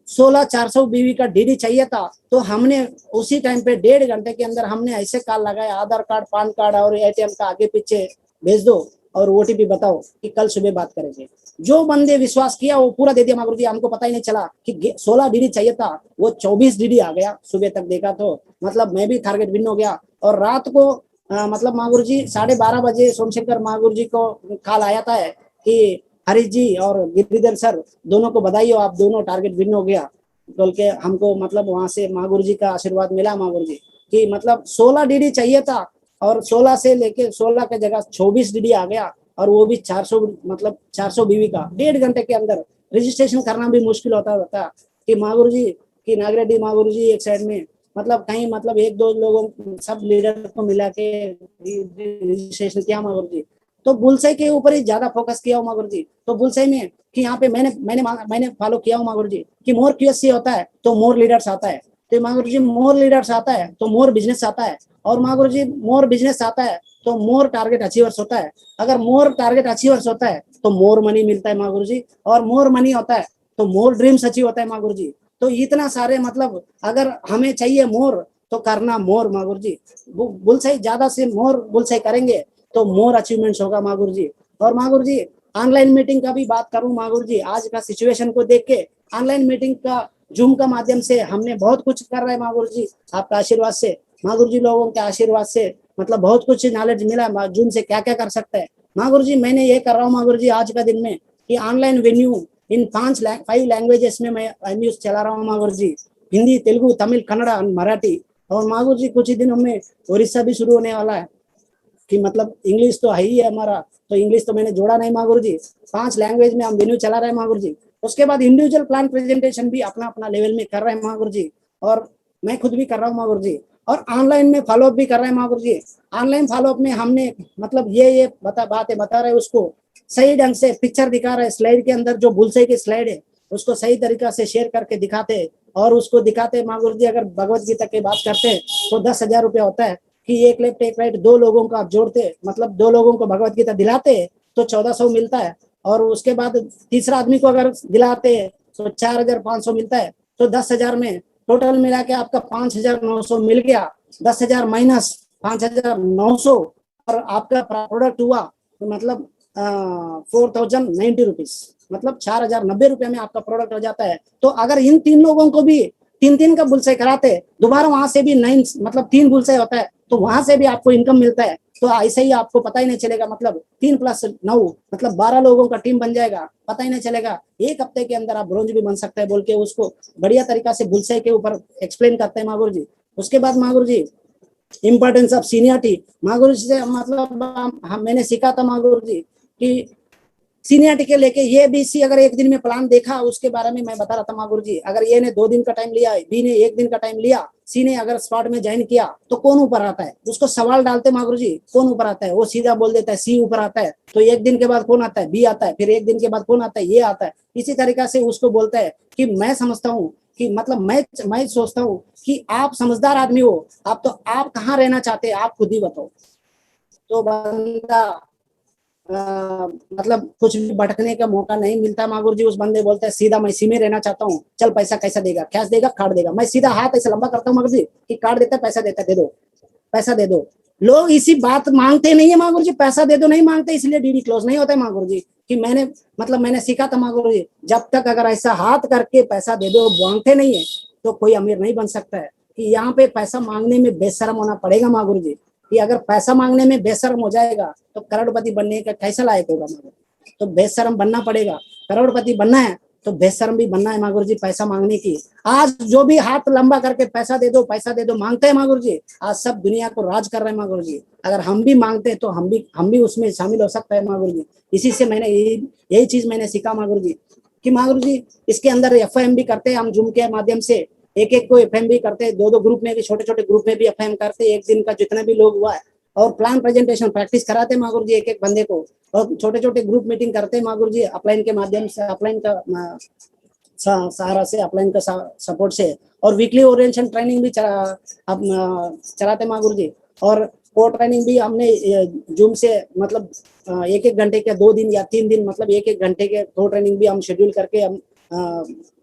[SPEAKER 1] 16,400 बीवी का डीडी चाहिए था। तो हमने उसी टाइम पे 1.5 घंटे के अंदर हमने ऐसे कॉल लगाया, आधार कार्ड, पान कार्ड और एटीएम का आगे पीछे भेज दो और ओटीपी बताओ कि कल सुबह बात करेंगे। जो बंदे विश्वास किया वो पूरा दे दिया माँ गुरु जी, हमको पता ही नहीं चला कि 16 डीडी चाहिए था, वो 24 डीडी आ गया सुबह तक देखा तो, मतलब मैं भी टारगेट विन हो गया। और रात को मतलब माँ गुरु जी 12:30 बजे सोमशंकर माँ गुरु जी को कॉल आया था कि हरीश जी और गिरिधर सर दोनों को बधाई हो, आप दोनों टारगेट विन हो गया बोल के हमको, मतलब वहां से माँ गुरु जी का आशीर्वाद मिला माँ गुरु जी कि मतलब 16 डीडी चाहिए था, और 16 से लेके 16 के जगह 24 डीडी आ गया, और वो भी 400, मतलब 400 बीवी का 1.5 घंटे के अंदर। रजिस्ट्रेशन करना भी मुश्किल होता था कि माँ गुरु जी की नागरेड्डी माँ गुरु जी एक साइड में, मतलब कहीं मतलब एक दो लोगों सब लीडर को मिला के रजिस्ट्रेशन किया माँ गुरु जी। तो बुलसई के ऊपर ही ज्यादा फोकस किया हूँ माँ गुरु जी। तो बुलसई में कि यहाँ पे मैंने फॉलो किया हूँ माँ गुरु जी कि मोर क्यूएससी होता है तो मोर लीडर्स आता है, तो माँ गुरु जी मोर लीडर्स आता है तो मोर बिजनेस आता है, और माँ गुरु जी मोर बिजनेस आता है तो मोर टारगेट अचीवर्स होता है, अगर मोर टारगेट अचीवर्स होता है तो मोर मनी मिलता है माँ गुरु जी, और मोर मनी होता है तो मोर ड्रीम्स अचीव होता है माँ गुरु जी। तो इतना सारे मतलब अगर हमें चाहिए मोर तो करना मोर माँ गुरु जी, बुलसई ज्यादा से मोर बुलसई करेंगे तो मोर अचीवमेंट्स होगा माँ गुरु जी। और माँ गुरु जी ऑनलाइन मीटिंग का भी बात करूं माँ गुरु जी, आज का सिचुएशन को देख के ऑनलाइन मीटिंग का जूम का माध्यम से हमने बहुत कुछ कर रहे हैं माँ गुरु जी, आपका आशीर्वाद से, माँ गुरु जी लोगों के आशीर्वाद से मतलब बहुत कुछ नॉलेज मिला जूम से क्या क्या कर सकते हैं। माँ गुरु जी मैंने ये कर रहा हूँ माँ गुरु जी आज का दिन में कि ऑनलाइन वेन्यू इन 5 लैंग्वेजेस में मैं वेन्यूज चला रहा हूँ माँ गुरु जी, हिंदी, तेलुगु, तमिल, कन्नड़ा, मराठी। और माँ गुरु जी कुछ ही दिनों में उड़ीसा भी शुरू होने वाला है, कि मतलब इंग्लिश तो है ही है हमारा, तो इंग्लिश तो मैंने जोड़ा नहीं माँ गुरु जी, 5 लैंग्वेज में हम वेन्यू चला रहे हैं माँ गुरु जी। उसके बाद इंडिविजुअल प्लान प्रेजेंटेशन भी अपना अपना लेवल में कर रहे हैं माँ गुरु जी, और मैं खुद भी कर रहा हूँ माँ गुरु जी, और ऑनलाइन में फॉलोअप भी कर रहे हैं माँ गुरु जी। ऑनलाइन फॉलोअप में हमने मतलब ये बातें बता रहे उसको सही ढंग से पिक्चर दिखा रहे, स्लाइड के अंदर जो बुलसई की स्लाइड है उसको सही तरीका से शेयर करके दिखाते, और उसको दिखाते माँ गुरु जी। अगर भगवत गीता की बात करते हैं तो 10,000 रुपया होता है कि एक लेफ्ट एक राइट 2 लोगों को आप जोड़ते, मतलब 2 लोगों को भगवत गीता दिलाते तो 1400 मिलता है, और उसके बाद तीसरा आदमी को अगर दिलाते तो 4,500 मिलता है, तो 10,000 में टोटल मिला के आपका 5,900 मिल गया, 10,000 माइनस 5,900, और आपका प्रोडक्ट हुआ तो मतलब 4,090 रुपीज, मतलब 4,090 रुपये में आपका प्रोडक्ट हो जाता है। तो अगर इन 3 लोगों को भी 3-3 का बुलसई कराते, दोबारा वहां से भी 9 मतलब 3 बुलसई होता है तो वहां से भी आपको इनकम मिलता है। तो ऐसे ही आपको पता ही नहीं चलेगा, मतलब 3 + 9 मतलब 12 लोगों का टीम बन जाएगा, पता ही नहीं चलेगा, एक हफ्ते के अंदर आप ब्रोंज भी बन सकते हैं बोल के उसको बढ़िया तरीका से बुलसई के ऊपर एक्सप्लेन करते हैं माँ गुरु जी। उसके बाद माँ गुरु जी इम्पोर्टेंस ऑफ सीनियरिटी। माँ गुरु जी से मतलब मैंने सीखा था माँ गुरु जी कि सीनियरिटी के लेके ये बी सी अगर एक दिन में प्लान देखा उसके बारे में मैं बता रहा था माँ गुरु जी, अगर ये ने 2 दिन का टाइम लिया, बी ने 1 दिन का टाइम लिया, सी ने अगर स्पॉट में ज्वाइन किया तो कौन ऊपर आता है? उसको सवाल डालते माँ गुरु जी, कौन ऊपर आता है? वो सीधा बोल देता है सी ऊपर आता है। तो 1 दिन के बाद कौन आता है? बी आता है। फिर 1 दिन के बाद कौन आता है? ये आता है। इसी तरीका से उसको बोलता है कि मैं समझता हूँ कि मतलब मैं सोचता हूँ कि आप समझदार आदमी हो, आप तो आप कहाँ रहना चाहते हैं आप खुद ही बताओ। तो बंदा मतलब कुछ भी भटकने का मौका नहीं मिलता। माँ गुरु जी उस बंदे बोलते हैं सीधा मैं इसी में रहना चाहता हूँ, चल पैसा कैसा देगा, कैश देगा, कार्ड देगा। मैं सीधा हाथ ऐसे लंबा करता हूँ माँ गुरु जी कि कार्ड देता है, पैसा देता है, दे दो पैसा दे दो। लोग इसी बात मांगते नहीं है माँ गुरु जी, पैसा दे दो नहीं मांगते, इसलिए डीडी क्लोज नहीं होता है माँ गुरु जी। कि मैंने सीखा था माँ गुरु जी, जब तक अगर ऐसा हाथ करके पैसा दे दो मांगते नहीं है तो कोई अमीर नहीं बन सकता है। कि यहाँ पे पैसा मांगने में बेशर्म होना पड़ेगा माँ गुरु जी। कि अगर पैसा मांगने में बेशर्म हो जाएगा तो करोड़पति बनने का कैसा लायक होगा माँ गुरु? तो बेशर्म बनना पड़ेगा। करोड़पति बनना है तो बेशर्म भी बनना है माँ गुरु जी पैसा मांगने की। आज जो भी हाथ लंबा करके पैसा दे दो मांगते हैं माँ गुरु जी, आज सब दुनिया को राज कर रहे हैं माँ गुरु जी। अगर हम भी मांगते हैं तो हम भी उसमें शामिल हो सकते हैं माँ गुरु जी। इसी से मैंने यही चीज मैंने सीखा माँ गुरु जी कि माँ गुरु जी इसके अंदर एफएम भी करते हैं हम जूम के माध्यम से, एक एक को एफएम भी करते हैं, 2-2 ग्रुप में भी, छोटे छोटे ग्रुप में भी एफएम करते हैं। एक दिन का जितने भी लोग हुआ है और प्लान प्रेजेंटेशन प्रैक्टिस कराते हैं माँ गुरु जी एक एक बंदे को, और छोटे छोटे ग्रुप मीटिंग करते हैं माँ गुरु जी अपलाइन के माध्यम से, अपलाइन का सहारा से, अपलाइन का सपोर्ट से। और वीकली ओरिएंटेशन ट्रेनिंग भी चलाते माँ गुरु जी। और कोर ट्रेनिंग भी हमने जूम से मतलब 1-1 घंटे के 2 दिन या 3 दिन मतलब 1-1 घंटे के कोर ट्रेनिंग भी हम शेड्यूल करके हम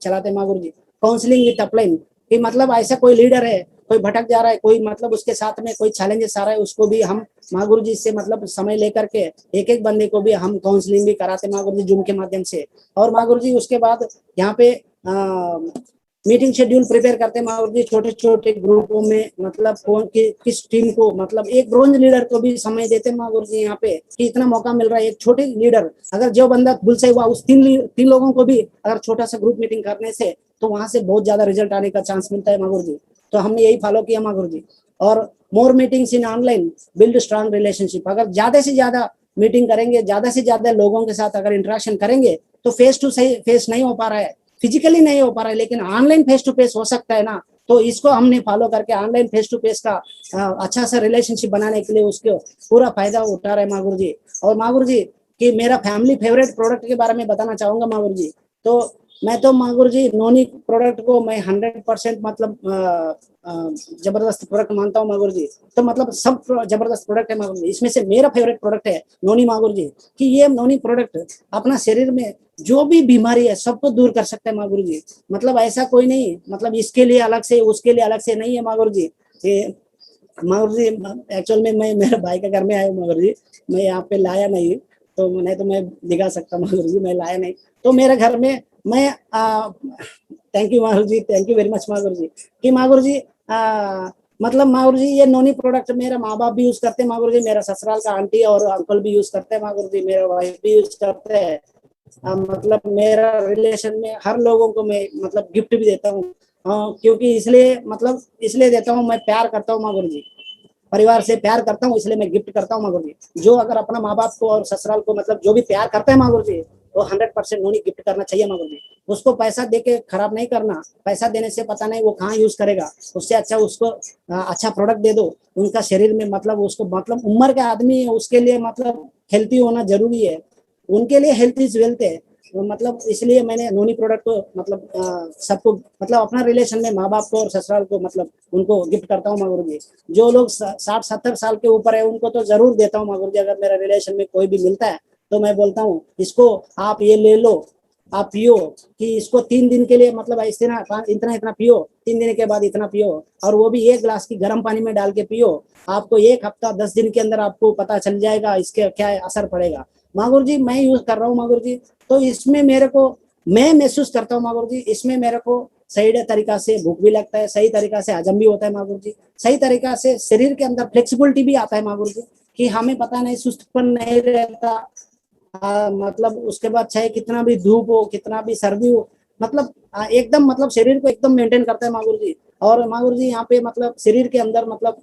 [SPEAKER 1] चलाते माँ गुरु जी। काउंसलिंग विद अपलाइन कि मतलब ऐसा कोई लीडर है, कोई भटक जा रहा है, कोई मतलब उसके साथ में कोई चैलेंजेस आ रहा है, उसको भी हम माँ गुरु जी से मतलब समय लेकर के एक एक बंदे को भी हम काउंसलिंग भी कराते माँ गुरु जी जूम के माध्यम से। और माँ गुरु जी उसके बाद यहाँ पे मीटिंग शेड्यूल प्रिपेयर करते हैं माँ गुरु जी छोटे छोटे ग्रुपों में, मतलब कौन किस टीम को, मतलब एक ब्रोंज लीडर को भी समय देते हैं माँ गुरु जी यहाँ पे कि इतना मौका मिल रहा है। एक छोटे लीडर अगर जो बंदा भूल से हुआ उस तीन लोगों को भी अगर छोटा सा ग्रुप मीटिंग करने से तो वहां से बहुत ज्यादा रिजल्ट आने का चांस मिलता है माँ गुरु जी। तो हमने यही फॉलो किया माँ गुरु जी। और more meetings in online build strong relationship, अगर ज्यादा से ज्यादा मीटिंग करेंगे, ज्यादा से ज्यादा लोगों के साथ अगर इंटरेक्शन करेंगे तो फेस टू फेस नहीं हो पा रहा है, फिजिकली नहीं हो पा रहा है, लेकिन ऑनलाइन फेस टू फेस हो सकता है ना। तो इसको हमने फॉलो करके ऑनलाइन फेस टू फेस का अच्छा सा रिलेशनशिप बनाने के लिए उसको पूरा फायदा उठा रहे माँ गुरु जी। और माँ गुरु जी कि मेरा फैमिली फेवरेट प्रोडक्ट के बारे में बताना चाहूंगा माँ गुरु जी। तो मैं तो माँ गुरु जी नोनी प्रोडक्ट को मैं 100% मतलब जबरदस्त प्रोडक्ट मानता हूँ माँ गुरु जी। तो मतलब सब जबरदस्त प्रोडक्ट है माँ गुरु जी, इसमें से मेरा फेवरेट प्रोडक्ट है नोनी माँ गुरु जी। कि ये नोनी प्रोडक्ट अपना शरीर में जो भी बीमारी है सबको दूर कर सकता है माँ गुरु जी। मतलब ऐसा कोई नहीं, मतलब इसके लिए अलग से उसके लिए अलग से नहीं है माँ गुरु जी। माँ गुरु जी एक्चुअल में मैं मेरे भाई के घर में आया हूँ माँ गुरु जी, मैं यहाँ पे लाया नहीं, तो मैं दिखा सकता माँ गुरु जी, मैं लाया नहीं। तो मेरे घर में मैं थैंक यू माँ गुरु जी, थैंक यू वेरी मच माँ गुरु जी। कि माँ गुरु जी मतलब माँ गुरु जी ये नोनी प्रोडक्ट मेरे माँ बाप भी यूज करते हैं माँ गुरु जी, मेरा ससुराल का आंटी और अंकल भी यूज करते हैं माँ गुरु जी, मेरा वाइफ भी यूज करते हैं। मतलब मेरा रिलेशन में हर लोगों को मैं मतलब गिफ्ट भी देता हूँ, क्योंकि इसलिए देता हूँ, मैं प्यार करता हूँ माँ गुरु जी, परिवार से प्यार करता हूँ, इसलिए मैं गिफ्ट करता हूँ माँ गुरु जी। जो अगर अपना माँ बाप को और ससुराल को मतलब जो भी प्यार करते हैं माँ गुरु जी वो 100% नोनी गिफ्ट करना चाहिए माँ गुरु जी। उसको पैसा दे के खराब नहीं करना, पैसा देने से पता नहीं वो कहाँ यूज करेगा, उससे अच्छा उसको अच्छा प्रोडक्ट दे दो। उनका शरीर में मतलब उसको मतलब उम्र के आदमी है उसके लिए मतलब हेल्थी होना जरूरी है, उनके लिए हेल्थ इज वेल्थ है। मतलब इसलिए मैंने नोनी प्रोडक्ट को मतलब सबको मतलब अपना रिलेशन में माँ बाप को और ससुराल को मतलब उनको गिफ्ट करता हूँ माँ गुरु जी। जो लोग 60-70 साल के ऊपर है उनको तो जरूर देता हूँ माँ गुरु जी। अगर मेरा रिलेशन में कोई भी मिलता है तो मैं बोलता हूँ इसको आप ये ले लो, आप पियो, कि इसको 3 दिन के लिए मतलब इतना इतना पियो, 3 दिन के बाद इतना पियो, और वो भी 1 गिलास की गर्म पानी में डाल के पियो। आपको 1 हफ्ता 10 दिन के अंदर आपको पता चल जाएगा इसके क्या असर पड़ेगा। माँ गुरु जी मैं यूज कर रहा हूँ माँ गुरु जी, तो इसमें मेरे को मैं महसूस करता हूँ माँ गुरु जी, इसमें मेरे को सही तरीका से भूख भी लगता है, सही तरीका से हजम भी होता है माँ गुरु जी, सही तरीका से शरीर के अंदर फ्लेक्सिबिलिटी भी आता है माँ गुरु जी, कि हमें पता नहीं सुस्तपन नहीं रहता। मतलब उसके बाद चाहे कितना भी धूप हो कितना भी सर्दी हो, मतलब एकदम मतलब शरीर को एकदम मेंटेन करता है माँ गुरु जी। और माँ गुरु जी यहाँ पे मतलब शरीर के अंदर मतलब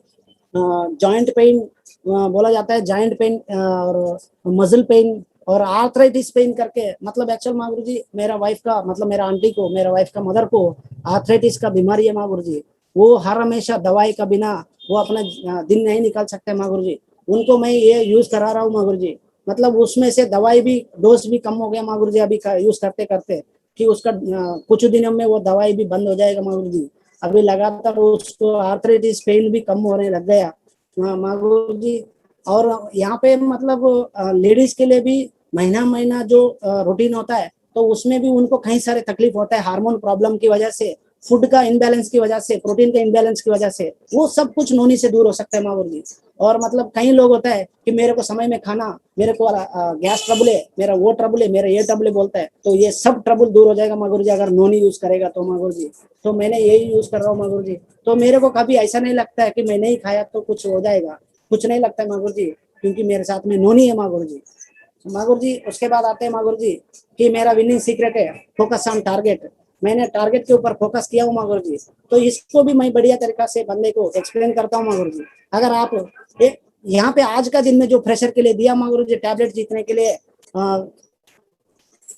[SPEAKER 1] जॉइंट पेन बोला जाता है, जॉइंट पेन और मसल पेन और आर्थराइटिस पेन करके, मतलब एक्चुअल माँ गुरुजी मेरा वाइफ का, मतलब मेरा आंटी को, मेरा वाइफ का मदर को आर्थराइटिस का बीमारी है माँ गुरुजी। वो हर हमेशा दवाई का बिना वो अपना दिन नहीं निकाल सकते माँ गुरुजी। उनको मैं ये यूज करा रहा हूँ माँ गुरुजी, मतलब उसमें से दवाई भी डोज भी कम हो गया माँ गुरुजी अभी यूज करते करते, कि उसका कुछ दिनों में वो दवाई भी बंद हो जाएगा माँ गुरुजी। अभी लगातार उसको आर्थराइटिस पेन भी कम होने लग गया माँ गुरुजी। और यहाँ पे मतलब लेडीज के लिए भी महीना महीना जो रूटीन होता है, तो उसमें भी उनको कई सारे तकलीफ होता है, हार्मोन प्रॉब्लम की वजह से, फूड का इनबैलेंस की वजह से, प्रोटीन का इनबैलेंस की वजह से, वो सब कुछ नोनी से दूर हो सकता है माँ गुरुजी। और मतलब कई लोग होता है कि मेरे को समय में खाना, मेरे को गैस ट्रबल है, मेरा वो ट्रबल है, मेरा ये ट्रबल है बोलता है, तो ये सब ट्रबल दूर हो जाएगा माँ गुरुजी अगर नोनी यूज करेगा तो माँ गुरुजी। तो मैंने यही यूज कर रहा हूँ माँ गुरुजी। तो मेरे को कभी ऐसा नहीं लगता है कि मैं नहीं खाया तो कुछ हो जाएगा, कुछ नहीं लगता है माँ गुरुजी, क्योंकि मेरे साथ में नोनी है माँ गुरुजी। माँ गुरुजी उसके बाद आते हैं माँ गुरुजी कि मेरा विनिंग सीक्रेट है फोकस ऑन टारगेट। मैंने टारगेट के ऊपर फोकस किया हूँ माँ गुरुजी, तो इसको भी मैं बढ़िया तरीका से बंदे को एक्सप्लेन करता हूँ माँ गुरुजी। अगर आप यहाँ पे आज का दिन में जो प्रेशर के लिए दिया माँ गुरुजी, टैबलेट जीतने के लिए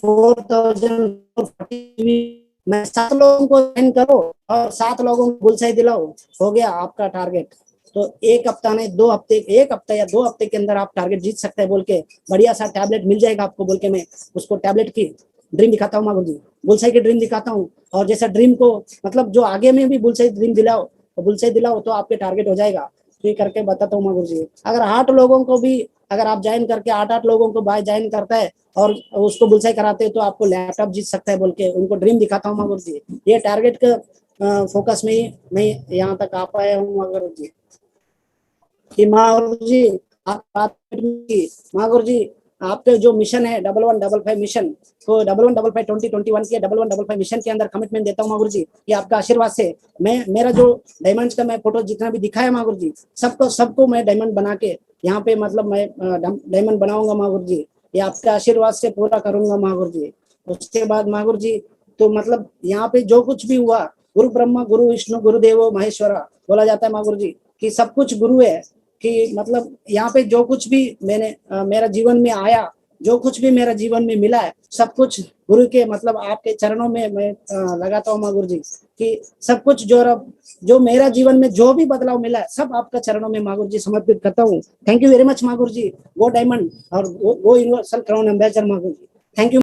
[SPEAKER 1] 4040, मैं 7 लोगों को ज्वाइन करो और 7 लोगों को बुलसाई दिलाओ, हो गया आपका टारगेट। तो एक हफ्ता नहीं, 2 हफ्ते, 1 हफ्ता या 2 हफ्ते के अंदर आप टारगेट जीत सकते हैं बोल के बढ़िया सा टैबलेट मिल जाएगा आपको बोल के मैं उसको टैबलेट की ड्रीम दिखाता हूँ माँ गुरुजी, बुलसाई की ड्रीम दिखाता हूँ। और जैसा ड्रीम को मतलब जो आगे में भी बुलसाई ड्रीम दिलाओ, तो बुलसाई दिलाओ तो आपके टारगेट हो जाएगा। तो ये करके बताता हूँ माँ गुरुजी। अगर 8 लोगों को भी अगर आप ज्वाइन करके 8 लोगों को बाय ज्वाइन करता है और उसको बुलसाई कराते हैं तो आपको लैपटॉप जीत सकता है बोल के उनको ड्रीम दिखाता हूँ माँ गुरुजी। ये टारगेट का फोकस में ही मैं यहाँ तक आ पाया हूँ माँ गुरुजी। कि माँ गुरुजी आप बात की माँ गुरुजी, आपके जो मिशन है 1155 मिशन, तो 1155 2021 के 1155 मिशन के अंदर कमिटमेंट देता हूँ माँ गुरुजी कि आपका आशीर्वाद से मैं मेरा जो डायमंड्स का मैं फोटो जितना भी दिखाया माँ गुरुजी, सबको मैं डायमंड बना के यहाँ पे मतलब मैं डायमंड बनाऊंगा माँ गुरुजी। ये आपके आशीर्वाद से पूरा करूंगा माँ गुरुजी। उसके बाद माँ गुरुजी तो मतलब यहाँ पे जो कुछ भी हुआ, गुरु ब्रह्मा गुरु विष्णु गुरुदेवो महेश्वरा बोला जाता है माँ गुरुजी कि सब कुछ गुरु है। कि मतलब यहाँ पे जो कुछ भी मैंने मेरा जीवन में आया, जो कुछ भी मेरा जीवन में मिला है, सब कुछ गुरु के मतलब आपके चरणों में मैं लगाता हूँ माँ गुरुजी। कि सब कुछ जो मेरा जीवन में जो भी बदलाव मिला है सब आपका चरणों में माँ गुरुजी समर्पित करता हूँ। थैंक यू वेरी मच माँ गुरुजी। वो डायमंड और वो यूनिवर्सल क्राउन एम्बेसडर माँ गुरुजी। Thank you.